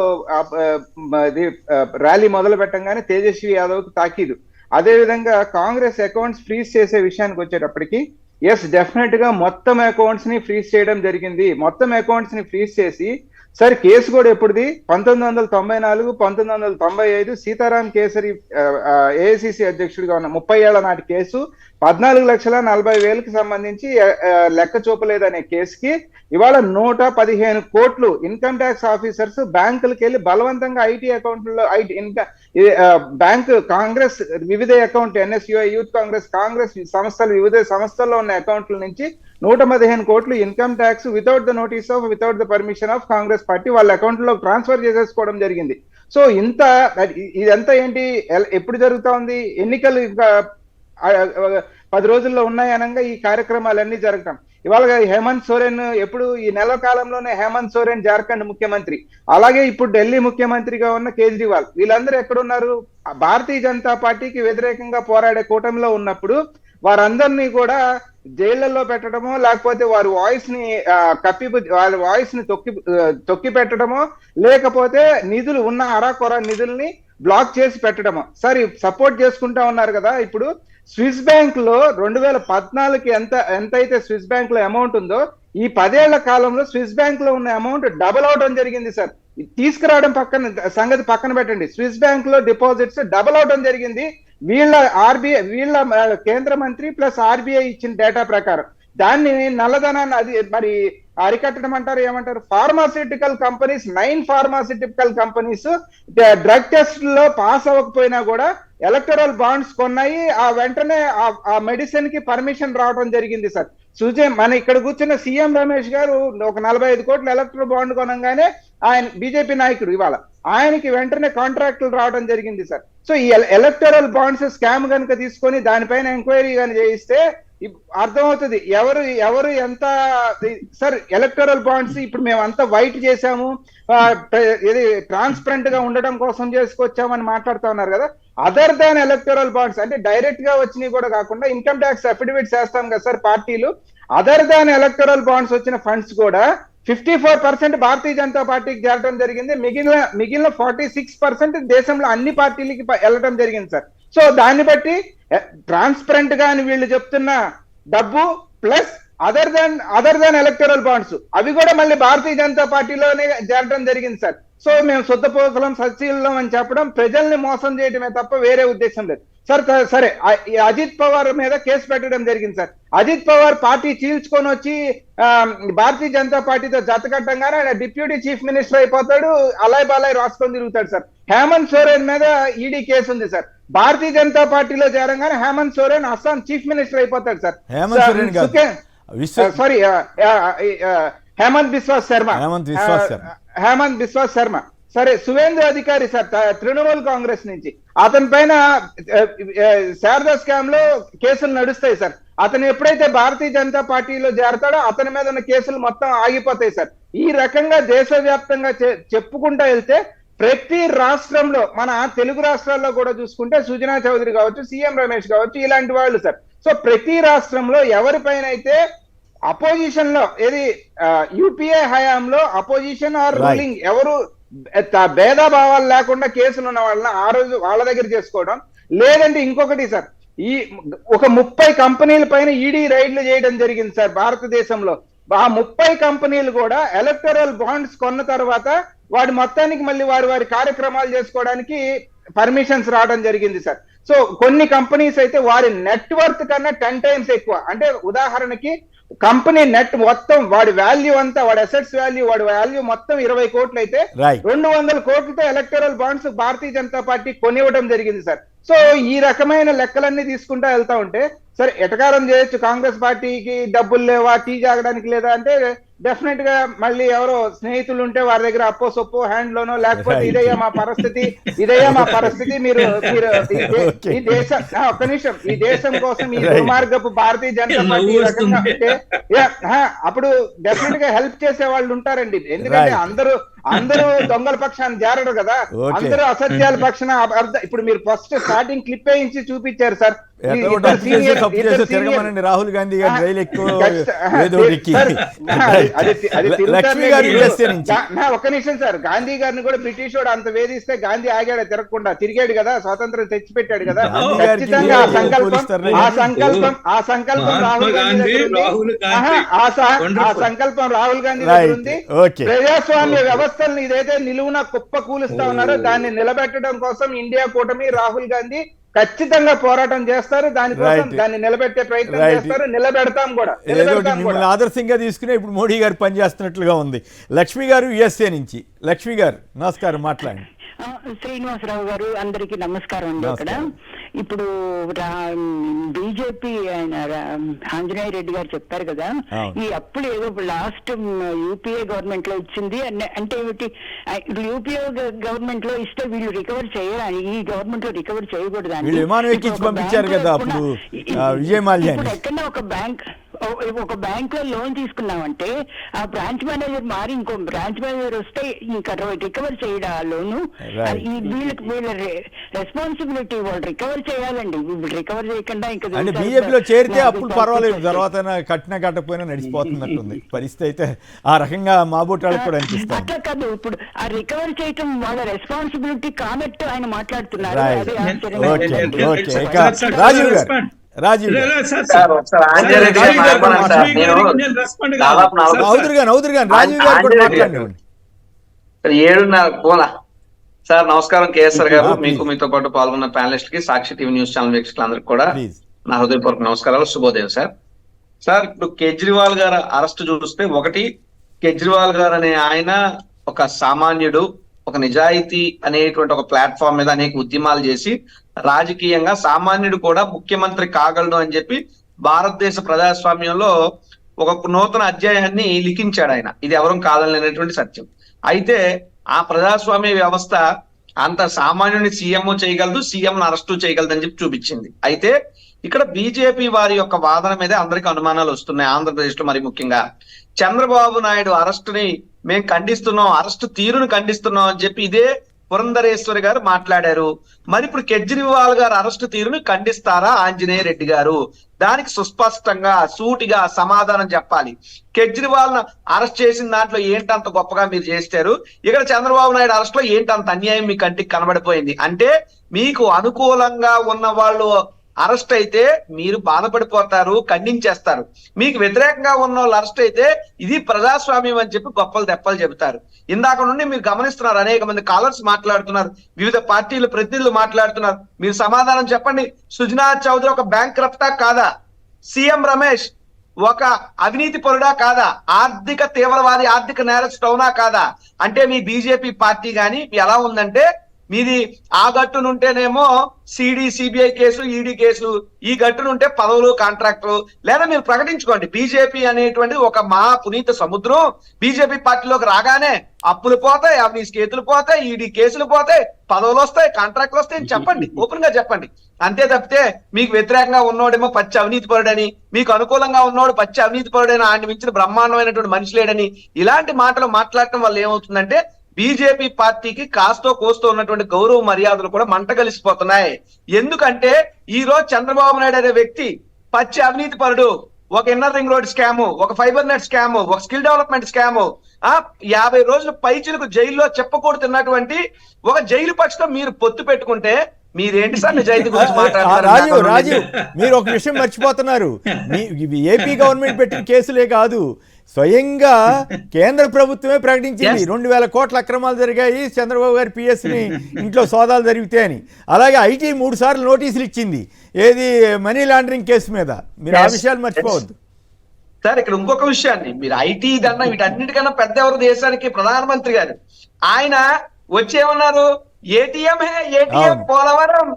ర్యాలీ మొదలు పెట్టంగానే తేజస్వి యాదవ్ కి తాకీదు. అదే విధంగా కాంగ్రెస్ అకౌంట్స్ ఫ్రీజ్ చేసే విషయానికి వచ్చేటప్పటికి ఎస్ డెఫినెట్ గా మొత్తం అకౌంట్స్ ని ఫ్రీజ్ చేయడం జరిగింది. మొత్తం అకౌంట్స్ ని ఫ్రీజ్ చేసి, సరే కేసు కూడా ఎప్పుడుది 1994 1995 సీతారాం కేసరి ఏఐసిసి అధ్యక్షుడిగా ఉన్న 30 ఏళ్ల నాటి కేసు 14,40,000కి సంబంధించి లెక్క చూపలేదనే కేసుకి ఇవాళ 115 కోట్లు ఇన్కమ్ ట్యాక్స్ ఆఫీసర్స్ బ్యాంకులకు వెళ్ళి బలవంతంగా ఐటీ అకౌంట్లలో బ్యాంక్ కాంగ్రెస్ వివిధ అకౌంట్ ఎన్ఎస్యుఐ యూత్ కాంగ్రెస్ సంస్థలు వివిధ సంస్థల్లో ఉన్న అకౌంట్ల నుంచి 115 కోట్లు income tax without the notice of without the permission of Congress party వాళ్ళ అకౌంట్ లో ట్రాన్స్ఫర్ చేసేసుకోవడం జరిగింది. సో ఇదంతా ఏంటి, ఎప్పుడు జరుగుతా ఉంది, ఎన్నికలు 10 రోజుల్లో ఉన్నాయనగా ఈ కార్యక్రమాలన్నీ జరగటం. ఇవాళ హేమంత్ సోరెన్ ఎప్పుడు ఈ నెల కాలంలోనే హేమంత్ సోరెన్ జార్ఖండ్ ముఖ్యమంత్రి, అలాగే ఇప్పుడు ఢిల్లీ ముఖ్యమంత్రిగా ఉన్న కేజ్రీవాల్, వీళ్ళందరూ ఎక్కడున్నారు, భారతీయ జనతా పార్టీకి వ్యతిరేకంగా పోరాడే కూటమిలో ఉన్నప్పుడు వారందరినీ కూడా జైళ్లలో పెట్టడమో, లేకపోతే వారి వాయిస్ ని వారి వాయిస్ ని తొక్కి పెట్టడమో, లేకపోతే నిధులు ఉన్న అరాకొర నిధుల్ని బ్లాక్ చేసి పెట్టడమో. సరే సపోర్ట్ చేసుకుంటా ఉన్నారు కదా. ఇప్పుడు స్విస్ బ్యాంక్ లో 2014కి ఎంతైతే స్విస్ బ్యాంక్ లో అమౌంట్ ఉందో, ఈ 10 ఏళ్ల కాలంలో స్విస్ బ్యాంక్ లో ఉన్న అమౌంట్ డబుల్ అవడం జరిగింది సార్. తీసుకురావడం సంగతి పక్కన పెట్టండి, స్విస్ బ్యాంక్ లో డిపాజిట్స్ డబుల్ అవడం జరిగింది. వీళ్ళ కేంద్ర మంత్రి ప్లస్ ఆర్బీఐ ఇచ్చిన డేటా ప్రకారం. దాన్ని నల్లధనాన్ని అది మరి అరికట్టడం అంటారు, ఏమంటారు, pharmaceutical companies 9 pharmaceutical companies drug test లో పాస్ అవ్వకపోయినా కూడా ఎలక్టరల్ బాండ్స్ కొన్నాయి. ఆ వెంటనే ఆ మెడిసిన్ కి పర్మిషన్ రావడం జరిగింది సార్. మన ఇక్కడ కూర్చున్న సీఎం రమేష్ గారు ఒక 45 కోట్ల ఎలక్ట్రల్ బాండ్ కొనగానే ఆయన బీజేపీ నాయకుడు, ఇవాళ ఆయనకి వెంటనే కాంట్రాక్టులు రావడం జరిగింది సార్. సో ఈ ఎలక్టరల్ బాండ్స్ స్కామ్ కనుక తీసుకొని దానిపైన ఎంక్వైరీ కానీ చేయిస్తే అర్థమవుతుంది ఎవరు ఎంత. సార్ ఎలక్టరల్ బాండ్స్ ఇప్పుడు మేము అంతా వైట్ చేశాము, ఇది ట్రాన్స్పరెంట్ గా ఉండడం కోసం చేసుకొచ్చామని మాట్లాడుతూ ఉన్నారు కదా. అదర్ దాన్ ఎలక్టరల్ బాండ్స్ అంటే డైరెక్ట్ గా వచ్చినవి కూడా కాకుండా ఇన్కమ్ ట్యాక్స్ అఫిడవిట్స్ చేస్తాం కదా సార్ పార్టీలు, అదర్ దాన్ ఎలక్టరల్ బాండ్స్ వచ్చిన ఫండ్స్ కూడా 54% భారతీయ జనతా పార్టీకి చేరడం జరిగింది. మిగిలిన 46% దేశంలో అన్ని పార్టీలకి వెళ్ళడం జరిగింది సార్. సో దాన్ని బట్టి ట్రాన్స్పరెంట్ గా అని వీళ్ళు చెప్తున్న డబ్బు plus other than electoral bonds అవి కూడా మళ్ళీ భారతీయ జనతా పార్టీలోనే చేరడం జరిగింది సార్. సో మేము శుద్ధపోసలం సత్శీలం అని చెప్పడం ప్రజల్ని మోసం చేయడమే తప్ప వేరే ఉద్దేశం లేదు సార్. సరే అజిత్ పవార్ మీద కేసు పెట్టడం జరిగింది సార్. అజిత్ పవార్ పార్టీ చీల్చుకొని వచ్చి భారతీయ జనతా పార్టీతో జతకట్టంగానే ఆయన డిప్యూటీ చీఫ్ మినిస్టర్ అయిపోతాడు, అలాయ్ బాలాయ్ రాసుకొని తిరుగుతాడు సార్. హేమంత్ సోరెన్ మీద ఈడీ కేసు ఉంది సార్. భారతీయ జనతా పార్టీలో చేరంగానే హేమంత్ సోరెన్ అస్సాం చీఫ్ మినిస్టర్ అయిపోతాడు సార్. సారీ హేమంత్ బిశ్వాస్ శర్మ. సరే సువేంద్ర అధికారి సార్ తృణమూల్ కాంగ్రెస్ నుంచి, అతని పైన శారదా స్కామ్ లో కేసులు నడుస్తాయి సార్. అతను ఎప్పుడైతే భారతీయ జనతా పార్టీలో చేరతాడో అతని మీద ఉన్న కేసులు మొత్తం ఆగిపోతాయి సార్. ఈ రకంగా దేశవ్యాప్తంగా చెప్పుకుంటా వెళ్తే ప్రతి రాష్ట్రంలో మన తెలుగు రాష్ట్రాల్లో కూడా చూసుకుంటే సుజనా చౌదరి కావచ్చు, సీఎం రమేష్ కావచ్చు, ఇలాంటి వాళ్ళు సార్. సో ప్రతి రాష్ట్రంలో ఎవరిపైన అయితే అపోజిషన్ లో ఏది యూపీఏ హయాంలో అపోజిషన్ ఆర్ రూలింగ్ ఎవరు భేదభావాలు లేకుండా కేసులు ఉన్న వాళ్ళని ఆ రోజు వాళ్ళ దగ్గర చేసుకోవడం, లేదంటే ఇంకొకటి సార్ ఈ ఒక 30 కంపెనీల పైన ఈడీ రైడ్లు చేయడం జరిగింది సార్ భారతదేశంలో. ఆ 30 కంపెనీలు కూడా ఎలక్టరల్ బాండ్స్ కొన్న తర్వాత వాడి మొత్తానికి మళ్ళీ వారి కార్యక్రమాలు చేసుకోవడానికి పర్మిషన్స్ రావడం జరిగింది సార్. సో కొన్ని కంపెనీస్ అయితే వారి నెట్వర్త్ కన్నా 10 times ఎక్కువ. అంటే ఉదాహరణకి కంపెనీ నెట్ మొత్తం వాడి వాల్యూ అంతా, వాడి అసెట్స్ వాల్యూ మొత్తం 20 కోట్లు అయితే 200 కోట్లతో electoral bonds Bharatiya Janata party కొనివ్వడం జరిగింది సార్. సో ఈ రకమైన లెక్కలన్నీ తీసుకుంటా వెళ్తా ఉంటే సరే ఎటకారం చేయొచ్చు, కాంగ్రెస్ పార్టీకి డబ్బులు లేవా, టీ తాగడానికి లేదా అంటే డెఫినెట్ గా మళ్ళీ ఎవరో స్నేహితులు ఉంటే వారి దగ్గర అప్పో సొప్పో హ్యాండ్ లోనో లేకపోతే ఇదయ్యా మా పరిస్థితి మీరు ఈ దేశం ఒక్క నిమిషం, ఈ దేశం కోసం ఈ దుర్మార్గపు భారతీయ జనతా పార్టీ ఈ రకంగా అంటే అప్పుడు డెఫినెట్ గా హెల్ప్ చేసే వాళ్ళు ఉంటారండి. ఎందుకంటే అందరూ దొంగల పక్షాన్ని జారడు కదా, అందరూ అసత్యాల పక్షాన. ఇప్పుడు మీరు ఫస్ట్ స్టార్టింగ్ క్లిప్ వేయించి చూపించారు సార్, రాహుల్ గాంధీ గారు రైలు ఎక్కువ. ఒక్క నిమిషం సార్, గాంధీ గారిని కూడా బ్రిటిష్ వాడు అంత వేధిస్తే గాంధీ ఆగాడు, తిరగకుండా తిరిగాడు కదా, స్వాతంత్రం తెచ్చిపెట్టాడు కదా. ఖచ్చితంగా ఆ సంకల్పం రాహుల్ గాంధీ దగ్గర ఉంది. ప్రజాస్వామ్య వ్యవస్థలను ఇదైతే నిలువున కుప్ప కూలుస్తా ఉన్నారో దాన్ని నిలబెట్టడం కోసం ఇండియా కూటమి రాహుల్ గాంధీ ఖచ్చితంగా పోరాటం చేస్తారు, దానికోసం దాన్ని నిలబెట్టే ప్రయత్నం చేస్తారు, నిలబెడతాం కూడా. మిమ్మల్ని ఆదర్శంగా తీసుకునే ఇప్పుడు మోడీ గారు పనిచేస్తున్నట్లుగా ఉంది. లక్ష్మి గారు యుఎస్ఏ నుంచి. లక్ష్మి గారు నమస్కారం, మాట్లాడండి. శ్రీనివాసరావు గారు అందరికీ నమస్కారం అండి. ఇక్కడ ఇప్పుడు బీజేపీ ఆయన ఆంజనేయ రెడ్డి గారు చెప్పారు కదా, ఈ అప్పుడు ఏదో లాస్ట్ యూపీఏ గవర్నమెంట్ లో ఇచ్చింది అంటే ఏమిటి, యూపీఏ గవర్నమెంట్ లో ఇస్తే వీళ్ళు రికవర్ చేయాలని, ఈ గవర్నమెంట్ లో రికవర్ చేయకూడదని పంపించారు కదా అప్పుడు విజయ్ మాల్యా. ఎక్కడన్నా ఒక బ్యాంక్ లో లోన్ తీసుకున్నామంటే ఆ బ్రాంచ్ మేనేజర్ మారి ఇంకో బ్రాంచ్ మేనేజర్ వస్తే ఇంకా రికవర్ చేయడం ఆ లోను. వీళ్ళ రెస్పాన్సిబిలిటీ, వాళ్ళు రికవర్ చేయాలండి. రికవర్ చేయకుండా ఇంకా బీజేపీలో చేరితే అప్పుడు పర్వాలేదు, తర్వాత కట్టినా కట్టకపోయినా నడిచిపోతున్నట్టుంది పరిస్థితి. అయితే ఆ రకంగా మాబోటాలకు కూడా అనిపిస్తుంది. అట్లా కాదు, ఇప్పుడు ఆ రికవర్ చేయటం వాళ్ళ రెస్పాన్సిబిలిటీ కానట్టు ఆయన మాట్లాడుతున్నారు. రాజీవ్ గారు, రాజీవ్ సార్ నమస్కారం. కేఎస్ఆర్ గారు, మీకు మీతో పాటు పాల్గొన్న ప్యానలిస్ట్ కి, సాక్షి టీవీ న్యూస్ ఛానల్ వీక్షకులందరికీ కూడా నా హృదయపూర్వక నమస్కారాలు, శుభోదయం సార్. సార్ ఇప్పుడు కేజ్రీవాల్ గారు అరెస్ట్ చూస్తే, ఒకటి కేజ్రీవాల్ గారు అనే ఆయన ఒక సామాన్యుడు, ఒక నిజాయితీ అనేటువంటి ఒక ప్లాట్ఫామ్ మీద అనేక ఉద్యమాలు చేసి రాజకీయంగా సామాన్యుడు కూడా ముఖ్యమంత్రి కాగలడు అని చెప్పి భారతదేశ ప్రజాస్వామ్యంలో ఒక నూతన అధ్యాయాన్ని లిఖించాడు ఆయన. ఇది ఎవరూ కాదనలేనటువంటి సత్యం. అయితే ఆ ప్రజాస్వామ్య వ్యవస్థ అంత సామాన్యుని సీఎం చేయగలదు, సీఎం అరెస్టు చేయగలదు అని చెప్పి చూపించింది. అయితే ఇక్కడ బీజేపీ వారి యొక్క వాదన మీద అందరికీ అనుమానాలు వస్తున్నాయి. ఆంధ్రప్రదేశ్ లో మరి ముఖ్యంగా చంద్రబాబు నాయుడు అరెస్టుని మేము ఖండిస్తున్నాం, అరెస్టు తీరును ఖండిస్తున్నాం అని చెప్పి ఇదే పురంధరేశ్వరి గారు మాట్లాడారు. మరి ఇప్పుడు కేజ్రీవాల్ గారు అరెస్టు తీరును ఖండిస్తారా ఆంజనేయ రెడ్డి గారు? దానికి సుస్పష్టంగా సూటిగా సమాధానం చెప్పాలి. కేజ్రీవాల్ ను అరెస్ట్ చేసిన దాంట్లో ఏంటంత గొప్పగా మీరు చేస్తారు, ఇక్కడ చంద్రబాబు నాయుడు అరెస్ట్ లో ఏంటంత అన్యాయం మీ కంటికి కనబడిపోయింది అంటే, మీకు అనుకూలంగా ఉన్న వాళ్ళు అరెస్ట్ అయితే మీరు బాధపడిపోతారు, ఖండించేస్తారు. మీకు వ్యతిరేకంగా ఉన్న వాళ్ళు అరెస్ట్ అయితే ఇది ప్రజాస్వామ్యం అని చెప్పి గొప్పలు తెప్పలు చెబుతారు. ఇందాక నుండి మీరు గమనిస్తున్నారు, అనేక మంది కాలర్స్ మాట్లాడుతున్నారు, వివిధ పార్టీల ప్రతినిధులు మాట్లాడుతున్నారు. మీరు సమాధానం చెప్పండి. సుజనా చౌదరి ఒక బ్యాంక్రప్టా కాదా? సీఎం రమేష్ ఒక అవినీతి పరుడా కాదా? ఆర్థిక తీవ్రవాది, ఆర్థిక నేరస్తుడు అవునా కాదా? అంటే మీ బీజేపీ పార్టీ గాని ఎలా ఉందంటే, మీది ఆ గట్టునుంటేనేమో CD CBI case, ED case, ఈ గట్టునుంటే పదవులు, కాంట్రాక్టులు. లేదా మీరు ప్రకటించుకోండి, బీజేపీ అనేటువంటిది ఒక మహా పునీత సముద్రం. బీజేపీ పార్టీలోకి రాగానే అప్పులు పోతాయి, అవినీతి కేసులు పోతాయి, ఈడీ కేసులు పోతాయి, పదవులు వస్తాయి, కాంట్రాక్టులు వస్తాయి. చెప్పండి, ఓపెన్ గా చెప్పండి. అంతే తప్పితే మీకు వ్యతిరేకంగా ఉన్నోడేమో పచ్చి అవినీతి పరుడని, మీకు అనుకూలంగా ఉన్నోడు పచ్చి అవినీతి పరుడని, ఆయన మించిన బ్రహ్మాండమైనటువంటి మనిషి లేడని ఇలాంటి మాటలు మాట్లాడటం వల్ల ఏమవుతుందంటే, బీజేపీ పార్టీకి కాస్తో కోస్తో ఉన్నటువంటి గౌరవ మర్యాదలు కూడా మంట కలిసిపోతున్నాయి. ఎందుకంటే ఈ రోజు చంద్రబాబు నాయుడు అనే వ్యక్తి పచ్చి అవినీతి పరుడు, ఒక ఇన్నర్ రింగ్ రోడ్ స్కాము, ఒక ఫైబర్ నెట్ స్కాము, ఒక స్కిల్ డెవలప్మెంట్ స్కాము, 50 రోజులు పైచిలకు జైల్లో చెప్పకూడుతున్నటువంటి ఒక జైలు పక్షతో మీరు పొత్తు పెట్టుకుంటే మీరేంటి సార్ నిజాయితీ గురించి మాట్లాడారు? రాజీవ్, మీరు ఒక విషయం మర్చిపోతున్నారు. ఏపీ గవర్నమెంట్ పెట్టిన కేసులే కాదు, స్వయంగా కేంద్ర ప్రభుత్వమే ప్రకటించింది 2000 కోట్ల అక్రమాలు జరిగాయి చంద్రబాబు గారి పిఎస్ ని ఇంట్లో సోదాలు జరిగితే అని. అలాగే ఐటీ 3 సార్లు నోటీసులు ఇచ్చింది, ఏది మనీ లాండరింగ్ కేసు మీద. మీరు ఆ విషయాలు మర్చిపోవద్దు సార్. ఇక్కడ ఇంకొక విషయాన్ని, మీరు ఐటీ దన్నా వీటన్నిటికన్నా పెద్ద ఎవరు దేశానికి? ప్రధానమంత్రి గారు. ఆయన వచ్చేమన్నారు, ఏటీఎం పోలవరం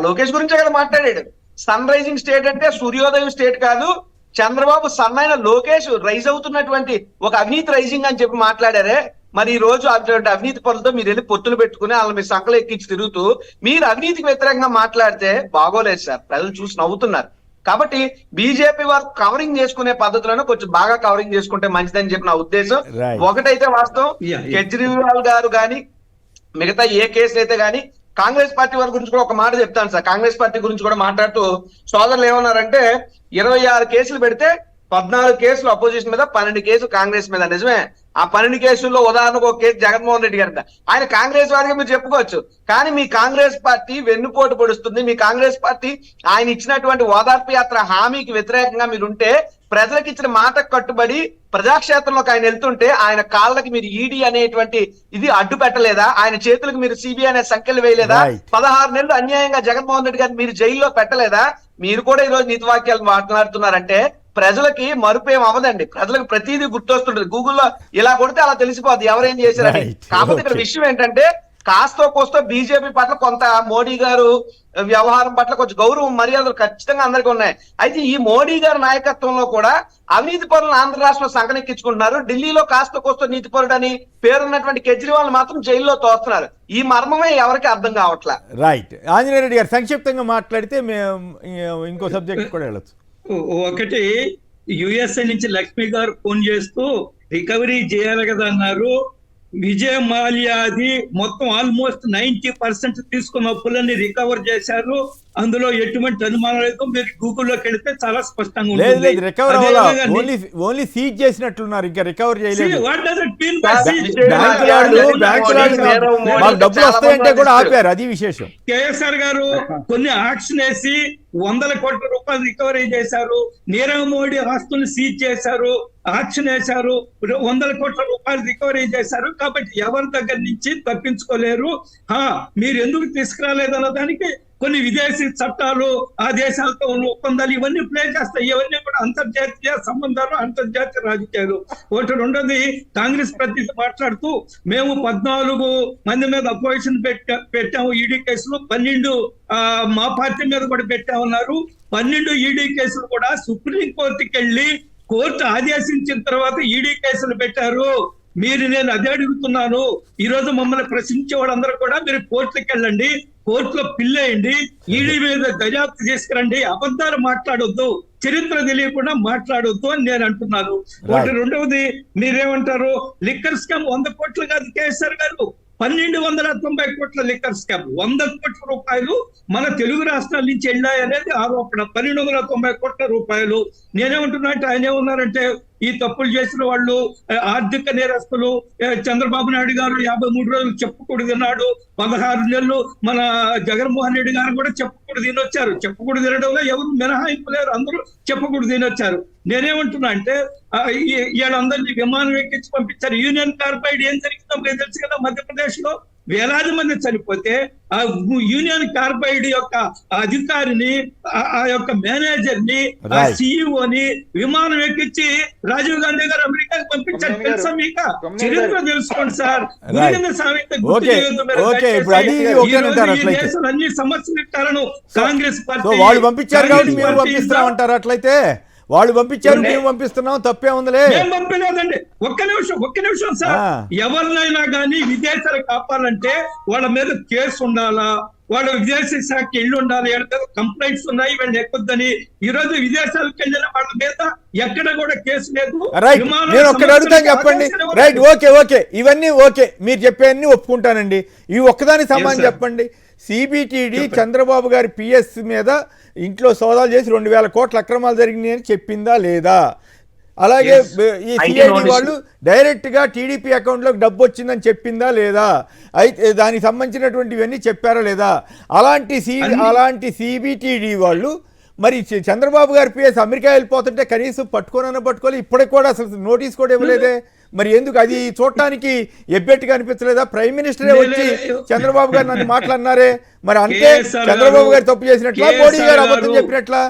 లోకేష్ గురించే కదా మాట్లాడాడు. సన్ రైజింగ్ స్టేట్ అంటే సూర్యోదయం స్టేట్ కాదు, చంద్రబాబు సన్ అయిన లోకేష్ రైజ్ అవుతున్నటువంటి ఒక అవినీతి రైజింగ్ అని చెప్పి మాట్లాడారే. మరి ఈ రోజు అటువంటి అవినీతి పనులతో మీరు వెళ్ళి పొత్తులు పెట్టుకుని వాళ్ళని మీ సంకలు ఎక్కించి తిరుగుతూ మీరు అవినీతికి వ్యతిరేకంగా మాట్లాడితే బాగోలేదు సార్, ప్రజలు చూసి నవ్వుతున్నారు. కాబట్టి బీజేపీ వారు కవరింగ్ చేసుకునే పద్ధతులను కొంచెం బాగా కవరింగ్ చేసుకుంటే మంచిదని చెప్పి నా ఉద్దేశం. ఒకటైతే వాస్తవం, కేజ్రీవాల్ గారు కానీ మిగతా ఏ కేసులు అయితే కానీ కాంగ్రెస్ పార్టీ వారి గురించి కూడా ఒక మాట చెప్తాను సార్. కాంగ్రెస్ పార్టీ గురించి కూడా మాట్లాడుతూ సోదరులు ఏమన్నారంటే 26 కేసులు పెడితే 14 కేసులు అపోజిషన్ మీద, 12 కేసులు కాంగ్రెస్ మీద. నిజమే, ఆ 12 కేసుల్లో ఉదాహరణకు ఒక కేసు జగన్మోహన్ రెడ్డి గారి, ఆయన కాంగ్రెస్ వారిగా మీరు చెప్పుకోవచ్చు. కానీ మీ కాంగ్రెస్ పార్టీ వెన్నుపోటు పొడుస్తుంది. మీ కాంగ్రెస్ పార్టీ ఆయన ఇచ్చినటువంటి ఓదార్పు యాత్ర హామీకి వ్యతిరేకంగా మీరుంటే, ప్రజలకు ఇచ్చిన మాటకు కట్టుబడి ప్రజాక్షేత్రంలోకి ఆయన వెళ్తుంటే ఆయన కాళ్ళకి మీరు ఈడీ అనేటువంటి ఇది అడ్డు పెట్టలేదా? ఆయన చేతులకు మీరు సిబిఐ అనే సంఖ్యలు వేయలేదా? 16 నెలలు అన్యాయంగా జగన్మోహన్ రెడ్డి గారిని మీరు జైల్లో పెట్టలేదా? మీరు కూడా ఈరోజు నీతి వాక్యాలు మాట్లాడుతున్నారంటే ప్రజలకి మరుపేం అవ్వదండి. ప్రజలకు ప్రతిదీ గుర్తొస్తుంటది. గూగుల్లో ఇలా కొడితే అలా తెలిసిపోద్ది ఎవరేం చేశారని. కాకపోతే ఇక్కడ విషయం ఏంటంటే కాస్తో కోస్తో బీజేపీ పట్ల కొంత మోడీ గారు వ్యవహారం పట్ల కొంచెం గౌరవం మర్యాదలు ఖచ్చితంగా అందరికీ ఉన్నాయి. అయితే ఈ మోడీ గారి నాయకత్వంలో కూడా అవినీతి పరులను ఆంధ్ర రాష్ట్రంలో సంకనెక్కించుకుంటున్నారు. ఢిల్లీలో కాస్తో కోస్తో నీతి పరుడు అని పేరున్నటువంటి కేజ్రీవాల్ మాత్రం జైల్లో తోస్తున్నారు. ఈ మర్మమే ఎవరికి అర్థం కావట్లా. రైట్, ఆంజనేయ రెడ్డి గారు సంక్షిప్తంగా మాట్లాడితే మేము ఇంకో సబ్జెక్ట్ కూడా వెళ్ళొచ్చు. ఒకటి, యుఎస్ఏ నుంచి లక్ష్మి గారు ఫోన్ చేస్తూ రికవరీ చేయాలి కదా అన్నారు. విజయ్ మాల్యాది మొత్తం ఆల్మోస్ట్ 90% తీసుకున్న అప్పులన్నీ రికవర్ చేశారు. అందులో ఎటువంటి అనుమానం లేదు. మీరు గూగుల్లోకి వెళితే చాలా స్పష్టంగా ఉంటుంది. రికవర్ ఓన్లీ సీజ్ చేసినట్లున్నారు, ఇంకా రికవర్ చేయలేదు. డబ్బులు వస్తాయంటే కూడా ఆపారు, అది విశేషం. కేఎస్ఆర్ గారు కొన్ని యాక్షన్ వేసి 100 కోట్ల రూపాయలు రికవరీ చేశారు. నీరవ్ మోడీ ఆస్తులు సీజ్ చేశారు, యాక్షన్ వేశారు, 100 కోట్ల రూపాయలు రికవరీ చేశారు. కాబట్టి ఎవరి దగ్గర నుంచి తప్పించుకోలేరు. మీరు ఎందుకు తీసుకురాలేదన్న దానికి కొన్ని విదేశీ చట్టాలు, ఆ దేశాలతో ఉన్న ఒప్పందాలు ఇవన్నీ ప్లే చేస్తాయి. ఇవన్నీ కూడా అంతర్జాతీయ సంబంధాలు, అంతర్జాతీయ రాజకీయాలు. ఒకటి. రెండోది, కాంగ్రెస్ ప్రతినిధి మాట్లాడుతూ మేము 14 మంది మీద అపోజిషన్ పెట్టాము ఈడీ కేసులు, 12 మా పార్టీ మీద కూడా పెట్టామన్నారు. 12 ఈడీ కేసులు కూడా సుప్రీంకోర్టుకి వెళ్ళి కోర్టు ఆదేశించిన తర్వాత ఈడీ కేసులు పెట్టారు. నేను అదే అడుగుతున్నాను. ఈ రోజు మమ్మల్ని ప్రశ్నించే వాళ్ళందరూ కూడా మీరు కోర్టుకి వెళ్ళండి, కోర్టులో పిల్లేయండి, ఈడీ మీద దర్యాప్తు చేసుకురండి, అబద్ధాలు మాట్లాడొద్దు, చరిత్ర తెలియకుండా మాట్లాడొద్దు అని నేను అంటున్నాను. ఒకటి. రెండవది, మీరేమంటారు, లిక్కర్ స్కామ్ 100 కోట్లు కాదు కేసీఆర్ గారు, 1290 కోట్ల లిక్కర్ స్కామ్, 100 కోట్ల రూపాయలు మన తెలుగు రాష్ట్రాల నుంచి వెళ్ళాయనేది ఆరోపణ. 1290 కోట్ల రూపాయలు. నేనేమంటున్నా అంటే ఆయన ఏమన్నారంటే ఈ తప్పులు చేసిన వాళ్ళు ఆర్థిక నేరస్తులు. చంద్రబాబు నాయుడు గారు 53 రోజులు చెప్పుకూడదు తిన్నాడు, 16 నెలలు మన జగన్మోహన్ రెడ్డి గారు కూడా చెప్పుకూడదు తినొచ్చారు. చెప్పుకూడదు తినడంలో ఎవరు మినహాయింపు లేరు, అందరూ చెప్పుకూడదు తినొచ్చారు. నేనేమంటున్నా అంటే వీళ్ళందరినీ విమానం ఎక్కించి పంపించారు. యూనియన్ కార్బైడ్ ఏం జరిగిందో మీకు తెలుసు కదా, మధ్యప్రదేశ్ లో వేలాది మంది చనిపోతే ఆ యూనియన్ కార్బైడ్ యొక్క అధికారిని, ఆ యొక్క మేనేజర్ ని, ఆ సిఇఓని విమానం ఎక్కించి రాజీవ్ గాంధీ గారు అమెరికాకి పంపించారు. తెలుసా మీకు? చరిత్ర తెలుసుకోండి సార్. అన్ని సమస్యల కారణం కాంగ్రెస్ పార్టీ. వాళ్ళు పంపించారు కాబట్టి మేము పంపిస్తామంటారు. అట్లయితే వాళ్ళు పంపించారు, మేము పంపిస్తున్నాం, తప్పే ఉందిలే. మేము పంపలేదండి. ఒక్క నిమిషం సార్. ఎవరినైనా కానీ విదేశాలకు కాపాలంటే వాళ్ళ మీద కేసు ఉండాలా, వాళ్ళ విదేశీ శాఖ ఇల్లు ఉండాలి, కంప్లైంట్స్ ఉన్నాయి, వీళ్ళు ఎక్కొద్దని. ఈ రోజు విదేశాలకు వెళ్ళిన వాళ్ళ మీద ఎక్కడ కూడా కేసు లేదు. రైట్, నేను ఒక్కటి అడుగుతాను, చెప్పండి. రైట్, ఓకే, ఇవన్నీ ఓకే, మీరు చెప్పేవన్నీ ఒప్పుకుంటానండి. ఇవి ఒక్కదాని సమానం చెప్పండి. సిబిటిడి చంద్రబాబు గారి పిఎస్ మీద ఇంట్లో సోదాలు చేసి 2000 కోట్ల అక్రమాలు జరిగినాయి అని చెప్పిందా లేదా? అలాగే ఈ సిఐడి వాళ్ళు డైరెక్ట్గా టీడీపీ అకౌంట్లోకి డబ్బు వచ్చిందని చెప్పిందా లేదా? అయితే దానికి సంబంధించినటువంటివన్నీ చెప్పారా లేదా? అలాంటి సిబిటిడి వాళ్ళు మరి చంద్రబాబు గారి పిఎస్ అమెరికా వెళ్ళిపోతుంటే కనీసం పట్టుకోవాలి, ఇప్పటికి కూడా అసలు నోటీస్ కూడా ఇవ్వలేదే. మరి ఎందుకు? అది చూడటానికి ఎబ్బెట్టుగా అనిపించలేదా? ప్రైమ్ మినిస్టరే వచ్చి చంద్రబాబు గారు నన్ను మాట్లాడినారే, మరి అంటే చంద్రబాబు గారు తప్పు చేసినట్లా, మోడీ గారు అబద్ధం చెప్పినట్లా?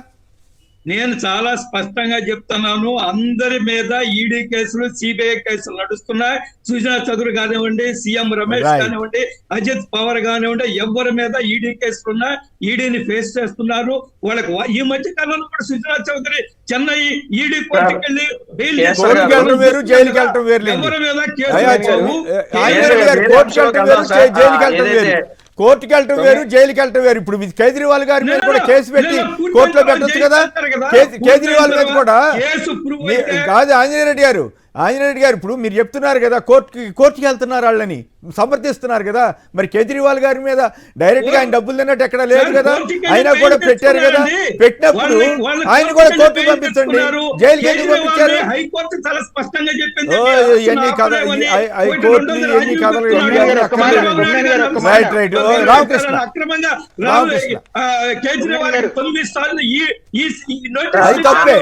నేను చాలా స్పష్టంగా చెప్తున్నాను, అందరి మీద ఈడీ కేసులు, సిబిఐ కేసులు నడుస్తున్నాయి. సుజనా చౌదరి కానివ్వండి, సీఎం రమేష్ కానివ్వండి, అజిత్ పవార్ కానివ్వండి, ఎవరి మీద ఈడీ కేసులు ఉన్నాయి. ఈడీని ఫేస్ చేస్తున్నారు. వాళ్ళకి ఈ మధ్య కాలంలో కూడా సుజనా చౌదరి చెన్నై ఈడీ కోర్టుకి వెళ్ళి కోర్టుకి వెళ్ళటం వేరు, జైలుకి వెళ్ళటం వేరు. ఇప్పుడు కేజ్రీవాల్ గారి మీద కూడా కేసు పెట్టి కోర్టులో పెట్టొచ్చు కదా. కేజ్రీవాల్ మీద కూడా కాదు. ఆంజనేయ రెడ్డి గారు ఇప్పుడు మీరు చెప్తున్నారు కదా కోర్టుకి వెళ్తున్నారు వాళ్ళని సమర్థిస్తున్నారు కదా. మరి కేజ్రీవాల్ గారి మీద డైరెక్ట్ గా ఆయన డబ్బులు తిన్నట్టు ఎక్కడ లేదు కదా. అయినా కూడా పెట్టారు కదా. పెట్టినప్పుడు ఆయన కూడా కోర్టుకు పంపించండి. జైలుకి ఎందుకు పంపించారు? ఎన్ని కథలు, ఎన్ని కథలు. Right right. రామకృష్ణ అది తప్పే.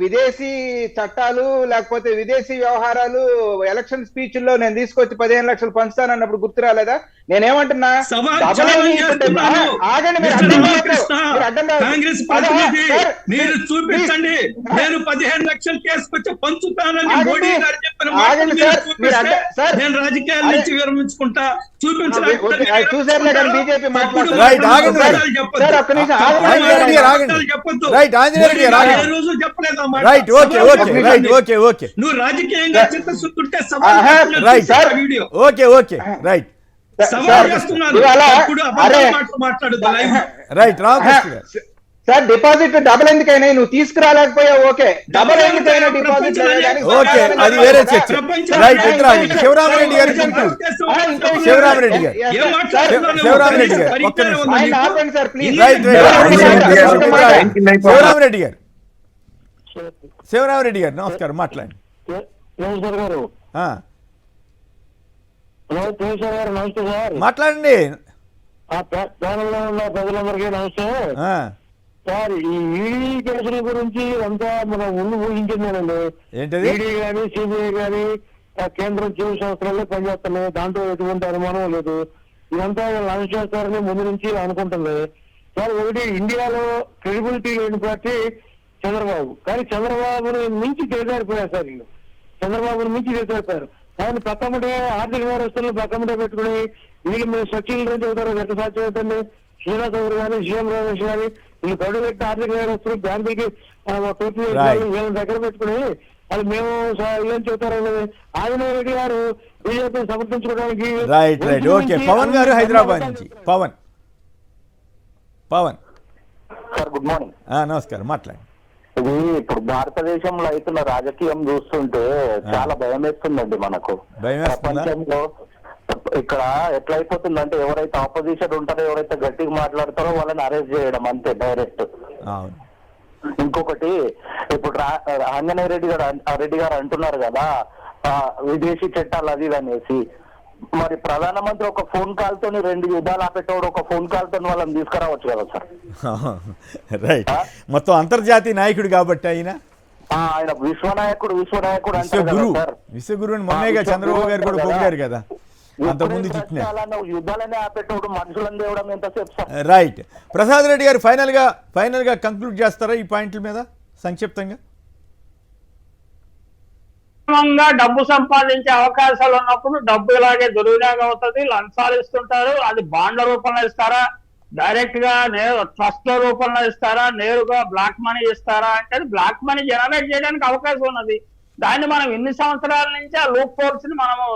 విదేశీ చట్టాలు లేకపోతే విదేశీ వ్యవహారాలు ఎలక్షన్ స్పీచ్ లో నేను తీసుకొచ్చి 15 లక్షలు పంచుతానన్నప్పుడు గుర్తు రాలేదా? నేనేమంటున్నా, కాంగ్రెస్ ప్రతినిధి మీరు చూపించండి. నేను 15 లక్షలు కేసుకొచ్చి పంచుతానని మోడీ గారు చెప్పిన నేను రాజకీయాల నుంచి విరమించుకుంటా. చూపించడానికి చూసారులే కానీ బీజేపీ మాట్లాడుతుంది. రోజు చెప్పలేదు. నువ్వు రాజకీయంగా చిత్తశుద్ధుంటే వీడియో సార్ డిపాజిట్ డబుల్ ఎందుకైనా నువ్వు తీసుకురాలేకపోయావు. ఓకే, డబుల్ ఎందుకైనా డిపాజిట్ ఓకే, అది వేరే చర్చ. రైట్. శివరామరెడ్డి గారు శివరామరెడ్డి గారు శివరామరెడ్డి గారు నమస్కారం, మాట్లాడండి. మాట్లాడండి. ప్రజలందరికీ నమస్తే సార్. ఈ ఈడీ కేసుల గురించి అంతా మనం ఊహించిందేనండి. ఈడీ గాని సిబిఐ గాని కేంద్రం సివిల్ సంస్థలలో పనిచేస్తున్నాయి. దాంట్లో ఎటువంటి అనుమానం లేదు. ఇదంతా లాంచ్ చేస్తారని ముందు నుంచి అనుకుంటుంది సార్. ఒకటి, ఇండియాలో క్రెడిబిలిటీ లేని పార్టీ చంద్రబాబు. కానీ చంద్రబాబుని మించి చేజారిపోయారు సార్. వీళ్ళు చంద్రబాబుని మించి చేజారిపోయారు. ఆయన పక్కముంటే ఆర్థిక వ్యవస్థలను పక్కముంటే పెట్టుకుని వీళ్ళు మీరు సచివుల నుంచి చెబుతారు. ఎంత సాధ్యం అవుతుంది? శ్రీనివాస్ గౌడ్ కానీ, సీఎం రమేష్ కానీ వీళ్ళు కడు పెట్టి ఆర్థిక వ్యవస్థలు బ్యాంకులకి వీళ్ళని దగ్గర పెట్టుకుని అది మేము ఏం చెబుతారనేది ఆంజనేయ రెడ్డి గారు బీజేపీని సమర్థించుకోవడానికి. పవన్ గారు హైదరాబాద్ నుంచి. Pavan sir good morning. నమస్కారం, మాట్లాడండి. ఇది ఇప్పుడు భారతదేశంలో అవుతున్న రాజకీయం చూస్తుంటే చాలా భయం వేస్తుందండి మనకు. ప్రపంచంలో ఇక్కడ ఎట్లయిపోతుందంటే ఎవరైతే ఆపోజిషన్ ఉంటారో, ఎవరైతే గట్టిగా మాట్లాడతారో వాళ్ళని అరెస్ట్ చేయడం అంతే డైరెక్ట్. ఇంకొకటి, ఇప్పుడు ఆంజనేయ రెడ్డి గారు అంటున్నారు కదా విదేశీ చట్టాలు అది అనేసి. మరి ప్రధానమంత్రి ఒక ఫోన్ కాల్ తోని 2 యుద్ధాలు ఆపేటోడు ఒక ఫోన్ కాల్ తోని వాళ్ళని తీసుకురావచ్చు కదా సార్. రైట్. మొత్తం అంతర్జాతీయ నాయకుడు కాబట్టి ఆయన విశ్వనాయకుడు విశ్వగురు అని మొన్నేగా చంద్రబాబు గారు కూడా పొగిడారు కదా. అంతకుముందు యుద్ధాలనే ఆపేటోడు మనుషులను తేవడం ఎంతసేపు సార్. రైట్. ప్రసాద్ రెడ్డి గారు ఫైనల్ గా కంక్లూడ్ చేస్తారా ఈ పాయింట్ల మీద సంక్షిప్తంగా? డబ్బు సంపాదించే అవకాశాలు ఉన్నప్పుడు డబ్బు ఇలాగే దుర్వినియోగం అవుతుంది. లంచాలు ఇస్తుంటారు. అది బాండ్ల రూపంలో ఇస్తారా, డైరెక్ట్ గా ట్రస్ట్ రూపంలో ఇస్తారా, నేరుగా బ్లాక్ మనీ ఇస్తారా అంటే బ్లాక్ మనీ జనరేట్ చేయడానికి అవకాశం ఉన్నది. దాన్ని మనం ఇన్ని సంవత్సరాల నుంచి ఆ లూప్ హోల్స్ ని మనము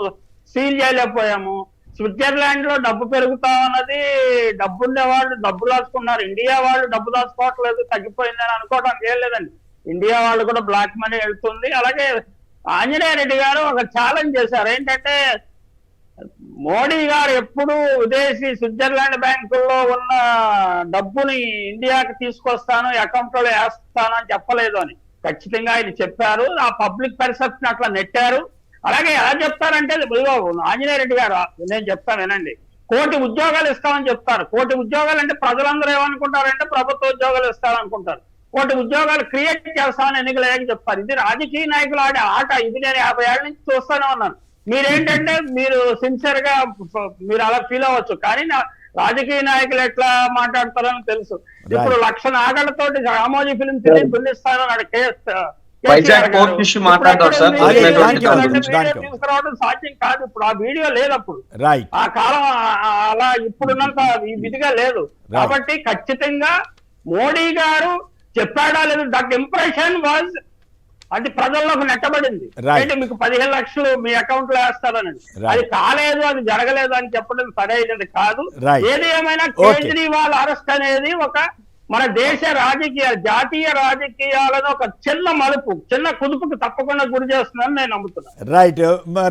సీల్ చేయలేకపోయాము. స్విట్జర్లాండ్ లో డబ్బు పెరుగుతా ఉన్నది. డబ్బుండే వాళ్ళు డబ్బు దాచుకున్నారు. ఇండియా వాళ్ళు డబ్బు దాచుకోవట్లేదు, తగ్గిపోయిందని అనుకోవడానికి ఏం లేదండి. ఇండియా వాళ్ళు కూడా బ్లాక్ మనీ వెళ్తుంది. అలాగే ఆంజనేయ రెడ్డి గారు ఒక ఛాలెంజ్ చేశారు. ఏంటంటే మోడీ గారు ఎప్పుడు విదేశీ స్విట్జర్లాండ్ బ్యాంకుల్లో ఉన్న డబ్బుని ఇండియాకి తీసుకొస్తాను, అకౌంట్ లో వేస్తాను అని చెప్పలేదు అని ఖచ్చితంగా ఆయన చెప్పారు. ఆ పబ్లిక్ పర్సెప్షన్ అట్లా నెట్టారు. అలాగే ఎలా చెప్తారంటే ఆంజనేయ రెడ్డి గారు నేను చెప్తాను వినండి. 1,000,000 ఉద్యోగాలు ఇస్తామని చెప్తారు. 1,000,000 ఉద్యోగాలు అంటే ప్రజలందరూ ఏమనుకుంటారంటే ప్రభుత్వ ఉద్యోగాలు ఇస్తామనుకుంటారు. 1,000,000 ఉద్యోగాలు క్రియేట్ చేస్తామని ఎన్నికలు ఏం చెప్తారు. ఇది రాజకీయ నాయకులు ఆడే ఆట. ఇది నేను 50 ఏళ్ల నుంచి చూస్తూనే ఉన్నాను. మీరేంటంటే మీరు సిన్సియర్ గా మీరు అలా ఫీల్ అవ్వచ్చు, కానీ రాజకీయ నాయకులు ఎట్లా మాట్లాడతారని తెలుసు. ఇప్పుడు 1,00,000 నాగళ్లతోటి రామోజీ ఫిలిం సిటీ పిల్లిస్తానన్నాడు తీసుకురావడం సాధ్యం కాదు. ఇప్పుడు ఆ వీడియో లేదు, అప్పుడు ఆ కాలం అలా ఇప్పుడున్నంత విధిగా లేదు. కాబట్టి ఖచ్చితంగా మోడీ గారు చెప్పాడా లేదు, దట్ ఇంప్రెషన్ వాజ్ అది ప్రజల్లోకి నెట్టబడింది. అంటే మీకు 15 లక్షలు మీ అకౌంట్ లో వేస్తారని, అది కాలేదు, అది జరగలేదు అని చెప్పడం సరైనది కాదు. ఏది ఏమైనా కేజ్రీవాల్ అరెస్ట్ అనేది ఒక మన దేశ జాతీయ రాజకీయాలను ఒక చిన్న మలుపు, చిన్న కుదుపుకు తప్పకుండా గురి చేస్తుందని నేను నమ్ముతున్నాను. రైట్.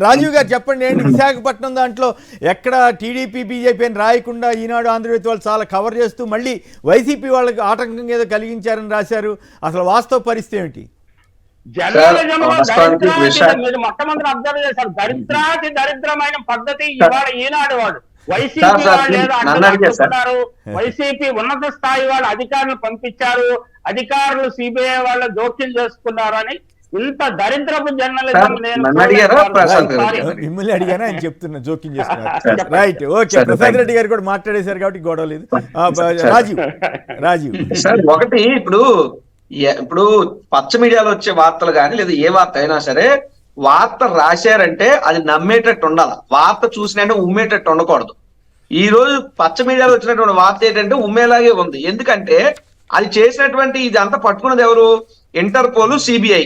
రాజీవ్ గారు చెప్పండి, ఏంటి విశాఖపట్నం దాంట్లో ఎక్కడ టీడీపీ బీజేపీ అని రాయకుండా ఈనాడు ఆంధ్రజ్యోతి వాళ్ళు చాలా కవర్ చేస్తూ మళ్ళీ వైసీపీ వాళ్ళకి ఆటంకం ఏదో కలిగించారని రాశారు. అసలు వాస్తవ పరిస్థితి ఏమిటి? జర్నలిజంలో మీరు మొట్టమొదటి అబ్జర్వ్ చేశారు, దరిద్రాతి దరిద్రమైన పద్ధతి ఇవాళ ఈనాడు వాడు. వైసీపీ వాళ్ళు ఏదో అంటున్నారు, వైసీపీ ఉన్నత స్థాయి వాళ్ళు అధికారులు పంపించారు, అధికారులు సిబిఐ వాళ్ళు జోక్యం చేసుకున్నారు అని ఇంత దరిద్రపు జర్నలిజం నేను మిమ్మల్ని అడిగాను, ఆయన చెప్తున్నా జోక్యం చేసుకున్నారు. Right, okay. ప్రసాద్ రెడ్డి గారు కూడా మాట్లాడేశారు కాబట్టి గొడవ లేదు. రాజీవ్ ఒకటి ఇప్పుడు పచ్చ మీడియాలో వచ్చే వార్తలు కానీ లేదా ఏ వార్త అయినా సరే, వార్త రాశారంటే అది నమ్మేటట్టు ఉండాలి, వార్త చూసినట్టు ఉమ్మేటట్టు ఉండకూడదు. ఈ రోజు పచ్చ మీడియాలో వచ్చినటువంటి వార్త ఏంటంటే ఉమ్మేలాగే ఉంది. ఎందుకంటే అది చేసినటువంటి ఇది అంతా పట్టుకున్నది ఎవరు? Interpole, CBI.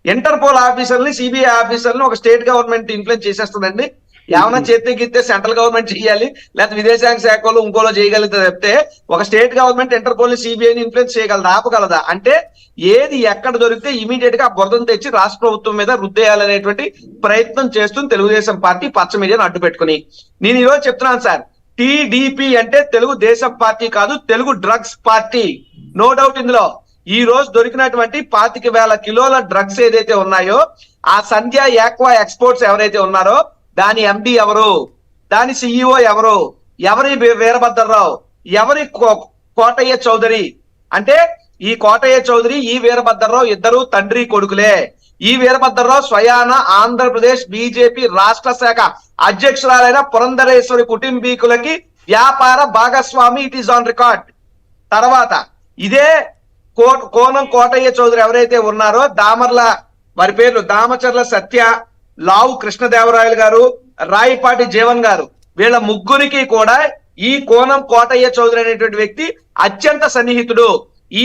ఇంటర్పోల్ ఆఫీసర్ని, సిబిఐ ఆఫీసర్ని ఒక స్టేట్ గవర్నమెంట్ ఇన్ఫ్లుయెన్స్ చేసేస్తుందండి. ఏమైనా చేతికిస్తే సెంట్రల్ గవర్నమెంట్ చేయాలి, లేకపోతే విదేశాంగ శాఖలో ఇంకోలో చేయగలిగితే చెప్తే ఒక స్టేట్ గవర్నమెంట్ ఇంటర్పోల్ సిబిఐని ఇన్ఫ్లుయెన్స్ చేయగలదా, ఆపగలదా? అంటే ఏది ఎక్కడ దొరికితే ఇమీడియట్ గా బురదను తెచ్చి రాష్ట్ర ప్రభుత్వం మీద రుద్దేయాలనేటువంటి ప్రయత్నం చేస్తుంది తెలుగుదేశం పార్టీ పచ్చ మీడియాను అడ్డు పెట్టుకుని. నేను ఈరోజు చెప్తున్నాను సార్, టీడీపీ అంటే తెలుగుదేశం పార్టీ కాదు, Telugu drugs party, no doubt. ఇందులో ఈ రోజు దొరికినటువంటి 25,000 కిలోల డ్రగ్స్ ఏదైతే ఉన్నాయో, ఆ సంధ్య యాక్వా ఎక్స్పోర్ట్స్ ఎవరైతే ఉన్నారో దాని ఎండి ఎవరు, దాని సిఇఓ ఎవరు, ఎవరి వీరభద్రరావు, ఎవరి కోటయ్య చౌదరి. అంటే ఈ కోటయ్య చౌదరి, ఈ వీరభద్రరావు ఇద్దరు తండ్రి కొడుకులే. ఈ వీరభద్రరావు స్వయాన ఆంధ్రప్రదేశ్ బీజేపీ రాష్ట్ర శాఖ అధ్యక్షురాలైన పురంధరేశ్వరి కుటుంబీకులకి వ్యాపార భాగస్వామి. It is on record. తర్వాత ఇదే కోనం కోటయ్య చౌదరి ఎవరైతే ఉన్నారో, దామర్ల వారి పేర్లు దామచర్ల సత్య, లావు కృష్ణదేవరాయలు గారు, రాయిపాటి జీవన్ గారు, వీళ్ళ ముగ్గురికి కూడా ఈ కోనం కోటయ్య చౌదరి అనేటువంటి వ్యక్తి అత్యంత సన్నిహితుడు. ఈ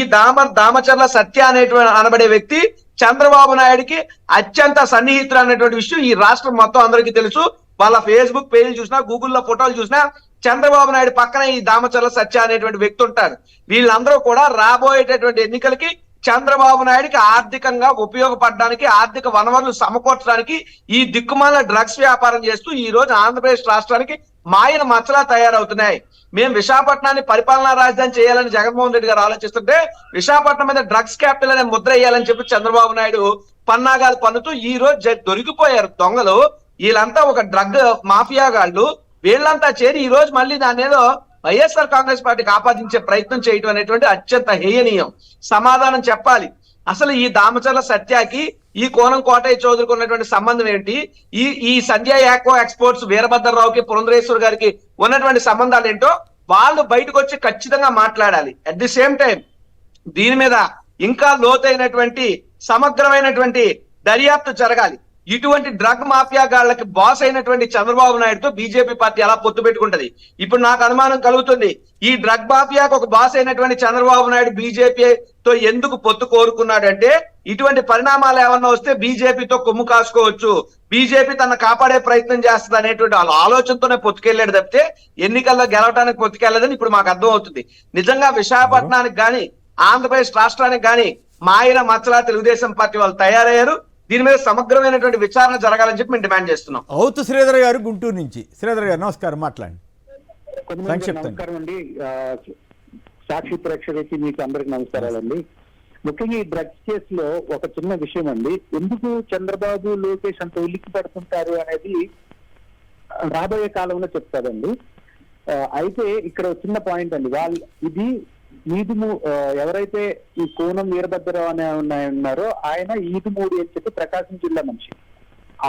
దామచర్ల సత్య అనేటువంటి అనబడే వ్యక్తి చంద్రబాబు నాయుడికి అత్యంత సన్నిహితుడు అనేటువంటి విషయం ఈ రాష్ట్రం మొత్తం అందరికీ తెలుసు. వాళ్ళ ఫేస్బుక్ పేజీలు చూసినా, గూగుల్లో ఫోటోలు చూసినా చంద్రబాబు నాయుడు పక్కన ఈ దామచర్ల సత్య అనేటువంటి వ్యక్తి ఉంటారు. వీళ్ళందరూ కూడా రాబోయేటటువంటి ఎన్నికలకి చంద్రబాబు నాయుడికి ఆర్థికంగా ఉపయోగపడడానికి, ఆర్థిక వనరులు సమకూర్చడానికి ఈ దిక్కుమాల డ్రగ్స్ వ్యాపారం చేస్తూ ఈ రోజు ఆంధ్రప్రదేశ్ రాష్ట్రానికి మాయన మచ్చలా తయారవుతున్నాయి. మేము విశాఖపట్నాన్ని పరిపాలనా రాజధాని చేయాలని జగన్మోహన్ రెడ్డి గారు ఆలోచిస్తుంటే, విశాఖపట్నం మీద డ్రగ్స్ క్యాపిటల్ అనే ముద్ర వేయాలని చెప్పి చంద్రబాబు నాయుడు పన్నాగాలు పన్నుతూ ఈ రోజు దొరికిపోయారు దొంగలు. వీళ్ళంతా ఒక డ్రగ్ మాఫియాగాళ్ళు. వీళ్ళంతా చేరి ఈ రోజు మళ్ళీ దాని ఏదో వైఎస్ఆర్ కాంగ్రెస్ పార్టీకి ఆపాదించే ప్రయత్నం చేయటం అనేటువంటి అత్యంత హేయనీయం. సమాధానం చెప్పాలి. అసలు ఈ దామచర్ల సత్యాకి ఈ కోనం కోటయ్య చౌదరికి ఉన్నటువంటి సంబంధం ఏంటి? ఈ సంధ్య యాక్వా ఎక్స్పోర్ట్స్ వీరభద్రరావుకి, పురంధరేశ్వర్ గారికి ఉన్నటువంటి సంబంధాలు ఏంటో వాళ్ళు బయటకు వచ్చి ఖచ్చితంగా మాట్లాడాలి. అట్ ది సేమ్ టైం దీని మీద ఇంకా లోతైనటువంటి సమగ్రమైనటువంటి దర్యాప్తు జరగాలి. ఇటువంటి డ్రగ్ మాఫియా గాళ్ళకి బాస్ అయినటువంటి చంద్రబాబు నాయుడుతో బీజేపీ పార్టీ ఎలా పొత్తు పెట్టుకుంటది? ఇప్పుడు నాకు అనుమానం కలుగుతుంది, ఈ డ్రగ్ మాఫియాకు ఒక బాస్ అయినటువంటి చంద్రబాబు నాయుడు బీజేపీతో ఎందుకు పొత్తు కోరుకున్నాడంటే, ఇటువంటి పరిణామాలు ఏమన్నా వస్తే బీజేపీతో కొమ్ము కాసుకోవచ్చు, బీజేపీ తన కాపాడే ప్రయత్నం చేస్తుంది అనేటువంటి ఆలోచనతోనే పొత్తుకెళ్ళాడు తప్పితే ఎన్నికల్లో గెలవడానికి పొత్తుకెళ్ళదని ఇప్పుడు మాకు అర్థం అవుతుంది. నిజంగా విశాఖపట్నానికి కానీ ఆంధ్రప్రదేశ్ రాష్ట్రానికి కానీ మాయన మచ్చలా తెలుగుదేశం పార్టీ వాళ్ళు తయారయ్యారు. దీని మీద సమగ్రమైనటువంటి విచారణ జరగాలని చెప్పి మేము డిమాండ్ చేస్తున్నాం. అవుతు శ్రీధర్ గారు గుంటూరు నుంచి. శ్రీధర్ గారు నమస్కారం, మాట్లాడండి. నమస్కారం అండి, సాక్షి ప్రేక్షకులకి మీకు అందరికి నమస్కారాలండి. ముఖ్యంగా ఈ డ్రగ్స్ కేసులో ఒక చిన్న విషయం అండి, ఎందుకు చంద్రబాబు లోకేష్ అంత ఉలిక్కి పడుతుంటారు అనేది రాబోయే కాలంలో చెప్తారండి. అయితే ఇక్కడ చిన్న పాయింట్ అండి, వాళ్ళు ఇది ఎవరైతే ఈ కోనం వీరభద్రరావు అనే ఉన్నారో ఆయన ఈదుమూడి అని చెప్పి ప్రకాశం జిల్లా మనిషి.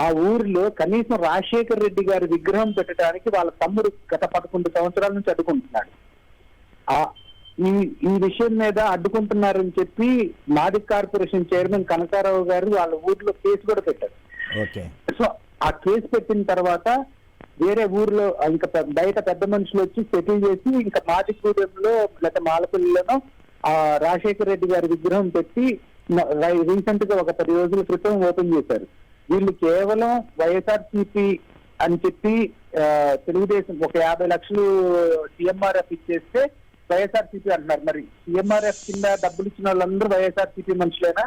ఆ ఊరిలో కనీసం రాజశేఖర్ రెడ్డి గారి విగ్రహం పెట్టడానికి వాళ్ళ తమ్ముడు గత 11 సంవత్సరాల నుంచి అడ్డుకుంటున్నాడు. ఈ విషయం మీద అడ్డుకుంటున్నారని చెప్పి మాదిక్ కార్పొరేషన్ చైర్మన్ కనకారావు గారు వాళ్ళ ఊర్లో కేసు కూడా పెట్టారు. సో ఆ కేసు పెట్టిన తర్వాత వేరే ఊర్లో ఇంకా బయట పెద్ద మనుషులు వచ్చి సెటిల్ చేసి ఇంకా మాదిగూడెంలో లేకపోతే మాలపల్లిలోనో ఆ రాజశేఖర్ రెడ్డి గారి విగ్రహం పెట్టి రీసెంట్ గా ఒక 10 రోజుల క్రితం ఓపెన్ చేశారు. వీళ్ళు కేవలం వైఎస్ఆర్సీపీ అని చెప్పి తెలుగుదేశం ఒక 50 లక్షలు సిఎంఆర్ఎఫ్ ఇచ్చేస్తే వైఎస్ఆర్సీపీ అంటున్నారు. మరి సిఎంఆర్ఎఫ్ కింద డబ్బులు ఇచ్చిన వాళ్ళందరూ వైఎస్ఆర్సీపీ మనుషులేనా?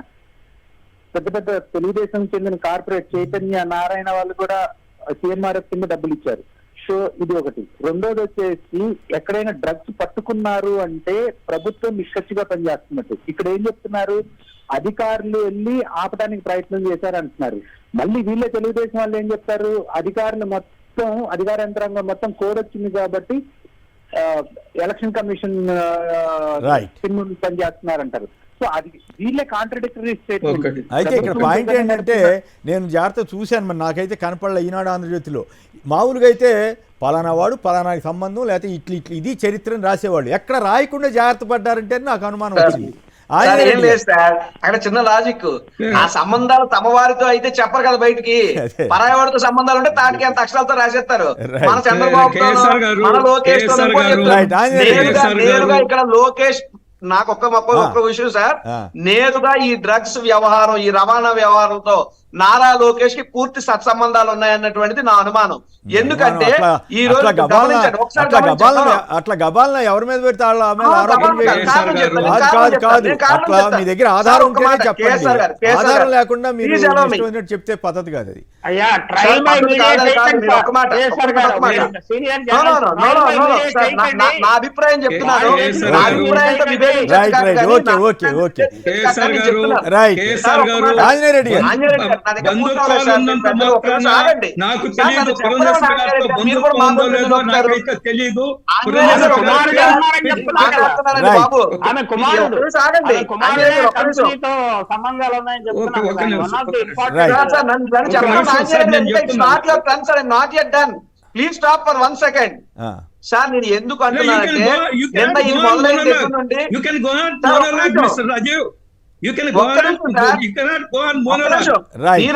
పెద్ద పెద్ద తెలుగుదేశం చెందిన కార్పొరేట్ చైతన్య నారాయణ వాళ్ళు కూడా సిఎంఆర్ఎఫ్ కింద డబ్బులు ఇచ్చారు. సో ఇది ఒకటి. రెండోది వచ్చేసి ఎక్కడైనా డ్రగ్స్ పట్టుకున్నారు అంటే ప్రభుత్వం నిష్కచ్చిగా పనిచేస్తున్నట్టు. ఇక్కడ ఏం చెప్తున్నారు, అధికారులు వెళ్ళి ఆపడానికి ప్రయత్నం చేశారు అంటున్నారు. మళ్ళీ వీళ్ళే తెలుగుదేశం వాళ్ళు ఏం చెప్తారు, అధికారులు మొత్తం అధికార యంత్రాంగం మొత్తం కోరొచ్చింది కాబట్టి ఎలక్షన్ కమిషన్ పనిచేస్తున్నారంటారు. సో అది వీళ్ళే కాంట్రడిక్టరీ స్టేట్మెంట్. అయితే ఇక్కడ పాయింట్ ఏంటంటే నేను జాగ్రత్త చూశాను, మరి నాకైతే కనపడలే ఈనాడు ఆంధ్రజ్యోతిలో. మామూలుగా అయితే పలానా వాడు పలానాకి సంబంధం లేకపోతే ఇట్లా ఇది చరిత్రను రాసేవాళ్ళు, ఎక్కడ రాయకుండా జాగ్రత్త పడ్డారంటే నాకు అనుమానం వచ్చింది. ఏం లేదు సార్, అక్కడ చిన్న లాజిక్. ఆ సంబంధాలు తమ వారితో అయితే చెప్పరు కదా బయటికి, పరాయి వాడితో సంబంధాలు ఉంటే తాటికి అంత అక్షరాలతో రాసేస్తారు. మన చంద్రబాబుతో మన లోకేష్ తో నేరుగా ఇక్కడ లోకేష్ నాకు ఒక్క విషయం సార్, నేరుగా ఈ డ్రగ్స్ వ్యవహారం ఈ రవాణా వ్యవహారంతో నారా లోకేష్ కి పూర్తి సత్సంబంధాలు ఉన్నాయన్నటువంటిది నా అనుమానం. ఎందుకంటే ఈ రోజు అట్లా గబాలన ఎవరి మీద పెడితే అట్లా మీ దగ్గర ఆధారం ఉంటేనే చెప్పండి, ఆధారం లేకుండా మీరు చెప్తే పద్ధతి కాదు అది. నా అభిప్రాయం చెప్తున్నాను. తెలీదు. సంబంధాలు ఉన్నాయని please stop for 1 second. Sir నేను ఎందుకు అంటున్నానంటే నిన్న ఇది మొదలైన దగ్గర నుండి మీరు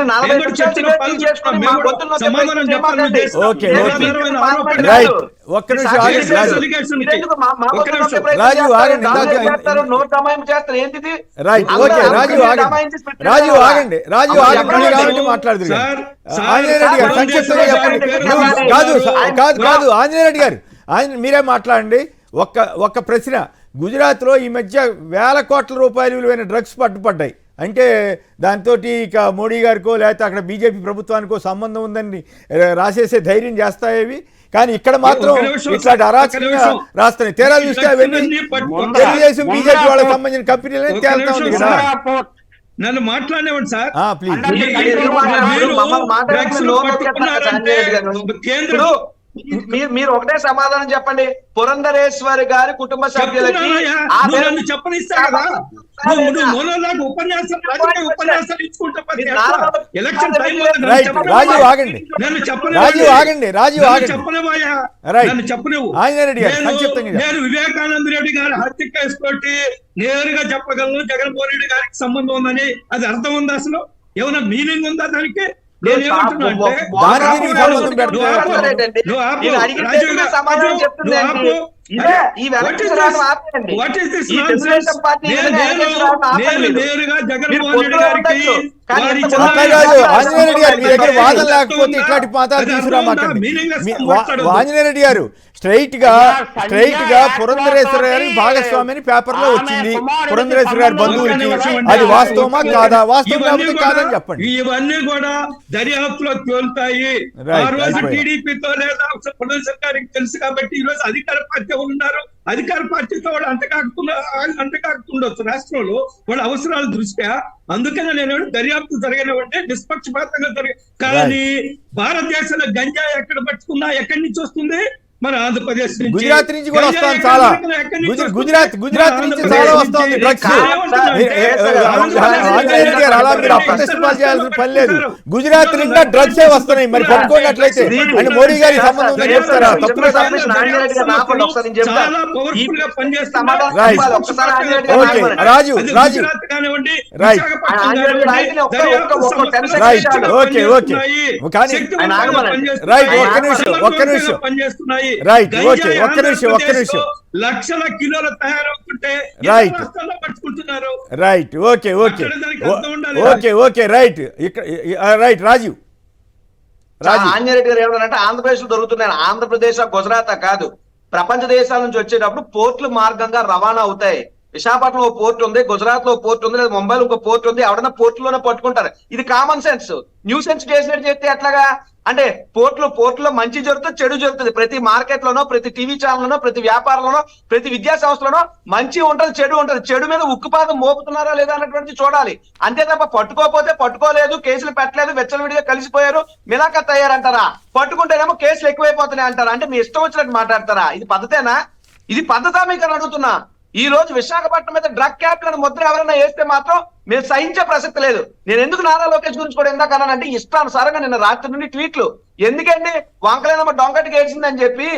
40 నిమిషాలు చేసుకుని మా గొంతుల్లో ఆంజనేయుడు గారు మీరే మాట్లాడండి. ఒక్క ప్రశ్న, గుజరాత్లో ఈ మధ్య 1000 కోట్ల రూపాయలు విలువైన డ్రగ్స్ పట్టుపడ్డాయి అంటే దాంతో ఇక మోడీ గారికో లేకపోతే అక్కడ బీజేపీ ప్రభుత్వానికో సంబంధం ఉందని రాసేసే ధైర్యం చేస్తాయేవి. కానీ ఇక్కడ మాత్రం ఇట్లాంటి అరాచకంగా రాస్తున్నాయి. తీరా చూస్తే అవన్నీ తెలుగుదేశం బీజేపీ వాళ్ళకి సంబంధించిన కంపెనీలని తేలుతా ఉంది కదా. నన్ను మాట్లాడేవాడు సార్, మీరు ఒకటే సమాధానం చెప్పండి. పురంధరేశ్వరి గారి కుటుంబ సభ్యులకి చెప్పనిస్తా కదా, ఉపన్యాసం నేను వివేకానంద రెడ్డి గారి హత్య కేసు తోటి నేరుగా చెప్పగలను జగన్మోహన్ రెడ్డి గారికి సంబంధం ఉందని. అది అర్థం ఉందా అసలు? ఏమైనా మీనింగ్ ఉందా దానికి? వాదన లేకపోతే ఇట్లాంటి పాతాలు తీసుకురామాకండి. ఆంజనేయుడు గారు స్ట్రైట్ గా పురంధరేశ్వర గారి భాగస్వామిని పేపర్ లో వచ్చింది. పురంధరేశ్వర గారి బంధువులకి అది వాస్తవమా కాదా? వాస్తవం కాదని చెప్పండి. ఇవన్నీ కూడా దర్యాప్తులో తేలుతాయి. ఆ రోజు టీడీపీతో లేదా పురంధరేశ్వర గారికి తెలుసు కాబట్టి ఈ రోజు అధికార పార్టీ ఉన్నారు. అధికార పార్టీతో వాళ్ళు అంతకాకుండొచ్చు రాష్ట్రంలో వాళ్ళ అవసరాల దృష్ట్యా. అందుకనే నేను దర్యాప్తు జరగనివంటే నిష్పక్షపాతంగా కానీ భారతదేశంలో గంజాయి ఎక్కడ పట్టుకున్నా ఎక్కడి నుంచి వస్తుంది? మన ఆంధ్రప్రదేశ్ నుంచి గుజరాత్ నుంచి కూడా వస్తాను చాలా గుజరాత్ నుంచి చాలా వస్తుంది డ్రగ్స్. ఆంజనేయులు గారు అలా మీరు అప్రతిష్టాలు చేయాల్సిన పని లేదు. గుజరాత్ నిండా డ్రగ్సే వస్తున్నాయి. మరి పట్టుకోనట్లయితే అని మోడీ గారి సంబంధం ఉందని చెప్తారా? తప్పుగా okay Raju right okay okay కానీ రైట్ ఒక్క నిమిషం రైట్ ఓకే ఒక్క నిమిషం లక్షల కిలోల తయారవుతుంటే రైట్ పట్టుకుంటున్నారు. Right okay right right Raju Anjaneyudu గారు ఏమన్నారంటే ఆంధ్రప్రదేశ్ లో దొరుకుతున్నాయి. ఆంధ్రప్రదేశ్ గుజరాత్ కాదు, ప్రపంచ దేశాల నుంచి వచ్చేటప్పుడు పోర్టుల మార్గంగా రవాణా అవుతాయి. విశాఖపట్నం ఒక పోర్ట్ ఉంది, గుజరాత్ లో పోర్ట్ ఉంది, లేదా ముంబైలో ఒక పోర్ట్ ఉంది. ఎవడన్నా పోర్టులోనే పట్టుకుంటారు. ఇది కామన్ సెన్స్. న్యూ సెన్స్ చేసినట్టు చేస్తే ఎట్లాగా? అంటే పోర్టులో మంచి జరుగుతుంది, చెడు జరుగుతుంది. ప్రతి మార్కెట్ లోనో, ప్రతి టీవీ ఛానల్లోనో, ప్రతి వ్యాపారంలోనో, ప్రతి విద్యా సంస్థలోనో మంచి ఉంటుంది, చెడు ఉంటుంది. చెడు మీద ఉక్కుపాదం మోపుతున్నారా లేదా అన్నటువంటి చూడాలి. అంతే తప్ప పట్టుకోకపోతే పట్టుకోలేదు, కేసులు పెట్టలేదు, వెచ్చలవిడిగా కలిసిపోయారు, మిలాఖత్ అయ్యారంటారా? పట్టుకుంటేనేమో కేసులు ఎక్కువైపోతున్నాయి అంటారా? అంటే మీ ఇష్టం వచ్చినట్టు మాట్లాడతారా? ఇది పద్ధతేనా? ఇది పద్ధతా మీకు అడుగుతున్నా. ఈ రోజు విశాఖపట్నం మీద డ్రగ్ క్యాపిటల్ ముద్ర ఎవరైనా వేస్తే మాత్రం మేము సహించే ప్రసక్తి లేదు. నేను ఎందుకు నారా లోకేష్ గురించి కూడా ఎందుకు అన్నానంటే, ఇష్టానుసారంగా నిన్న రాత్రి నుండి ట్వీట్లు. ఎందుకండి వంకలేనమ్మ డొంకటికి ఏడ్చిందని చెప్పి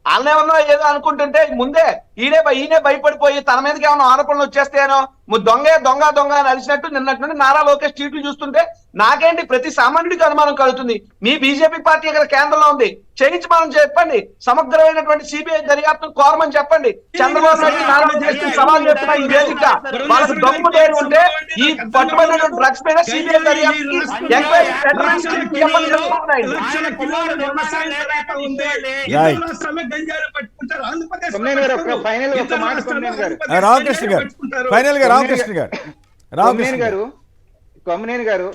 వాళ్ళేమన్నా ఏదో అనుకుంటుంటే ముందే ఈయనే భయపడిపోయి తన మీదకి ఏమన్నా ఆరోపణలు వచ్చేస్తాయనో దొంగ అని అలిసినట్టు నిన్నటి నుండి నారా లోకేష్ ట్వీట్లు చూస్తుంటే నాకేంటి ప్రతి సామాన్యుడికి అనుమానం కలుగుతుంది. మీ బీజేపీ పార్టీ ఇక్కడ కేంద్రంలో ఉంది, చేయించమని చెప్పండి. సమగ్రమైనటువంటి సిబిఐ దర్యాప్తును కోరమని చెప్పండి. చంద్రబాబు నాయుడు నారా లోకేష్ సవాల్ చేస్తున్నా ఈ వేదిక. వాళ్ళకి దమ్ము ధైర్యం ఉంటే ఈ పట్టుబడినటువంటి డ్రగ్స్ మీద సిబిఐ దర్యాప్తు కొమ్మనేని గారు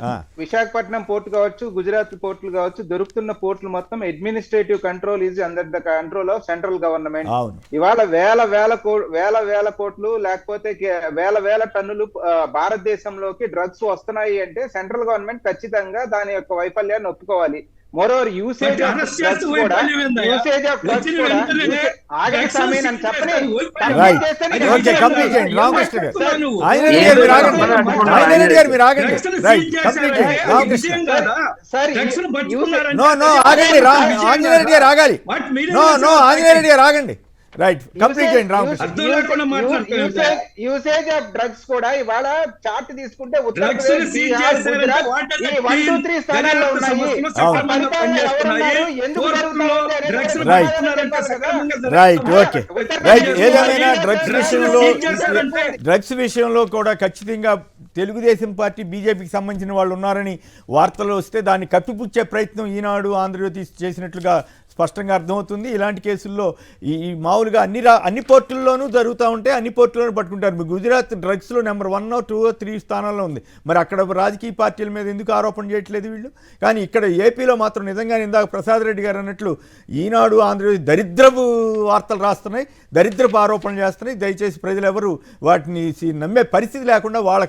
విశాఖపట్నం పోర్టు కావచ్చు, గుజరాత్ పోర్టులు కావచ్చు, దొరుకుతున్న పోర్టులు మొత్తం administrative control is under the control of central government. ఇవాళ వేల కోట్లు లేకపోతే వేల టన్నులు భారతదేశంలోకి డ్రగ్స్ వస్తున్నాయి అంటే సెంట్రల్ గవర్నమెంట్ ఖచ్చితంగా దాని యొక్క వైఫల్యాన్ని ఒప్పుకోవాలి. మోరోవర్ యూసేజ్ ఆఫ్ డ్రగ్స్ కూడా ఆగండి స్వామి నన్ను చెప్పని ఆగండి రైట్ కంప్లీట్ చేయండి యూసేజ్ ఆఫ్ డ్రగ్స్ కూడా ఇవాళ చార్ట్ తీసుకుంటే ఉత్తరప్రదేశ్, బీహార్, గుజరాత్ ఈ 1, 2, 3 స్థానాల్లో ఉన్నాయి. ఎందుకు రైట్ ఓకే రైట్ ఏదేమైనా డ్రగ్స్ విషయంలో కూడా ఖచ్చితంగా తెలుగుదేశం పార్టీ బీజేపీకి సంబంధించిన వాళ్ళు ఉన్నారని వార్తలు వస్తే దాన్ని కప్పిపుచ్చే ప్రయత్నం ఈనాడు, ఆంధ్రజ్యోతి చేసినట్లుగా స్పష్టంగా అర్థమవుతుంది. ఇలాంటి కేసుల్లో ఈ మామూలుగా అన్ని పోర్టుల్లోనూ జరుగుతూ ఉంటే అన్ని పోర్టుల్లోనూ పట్టుకుంటారు. మీ గుజరాత్ డ్రగ్స్లో నెంబర్ 1, 2, 3 స్థానాల్లో ఉంది. మరి అక్కడ రాజకీయ పార్టీల మీద ఎందుకు ఆరోపణ చేయట్లేదు వీళ్ళు? కానీ ఇక్కడ ఏపీలో మాత్రం నిజంగానే ఇందాక ప్రసాద్ రెడ్డి గారు అన్నట్లు ఈనాడు, ఆంధ్రజ్యోతి దరిద్రపు వార్తలు రాస్తున్నాయి, దరిద్రపు ఆరోపణలు చేస్తున్నాయి. దయచేసి ప్రజలు ఎవరు వాటిని నమ్మే పరిస్థితి లేకుండా వాళ్ళ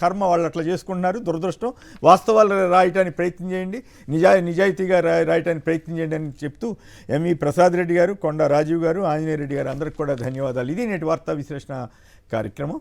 కర్మ వాళ్ళు అట్లా చేసుకుంటున్నారు. దురదృష్టం. వాస్తవాలు రాయటానికి ప్రయత్నం చేయండి, నిజాయితీగా రాయటానికి ప్రయత్నం చేయండి అని చెప్తూ ఎంఈ ప్రసాద్ రెడ్డి గారు, కొండా రాజీవ్ గారు, ఆంజనేయ రెడ్డి గారు అందరికి కూడా ధన్యవాదాలు. ఇది నేటి వార్తా విశ్లేషణ కార్యక్రమం.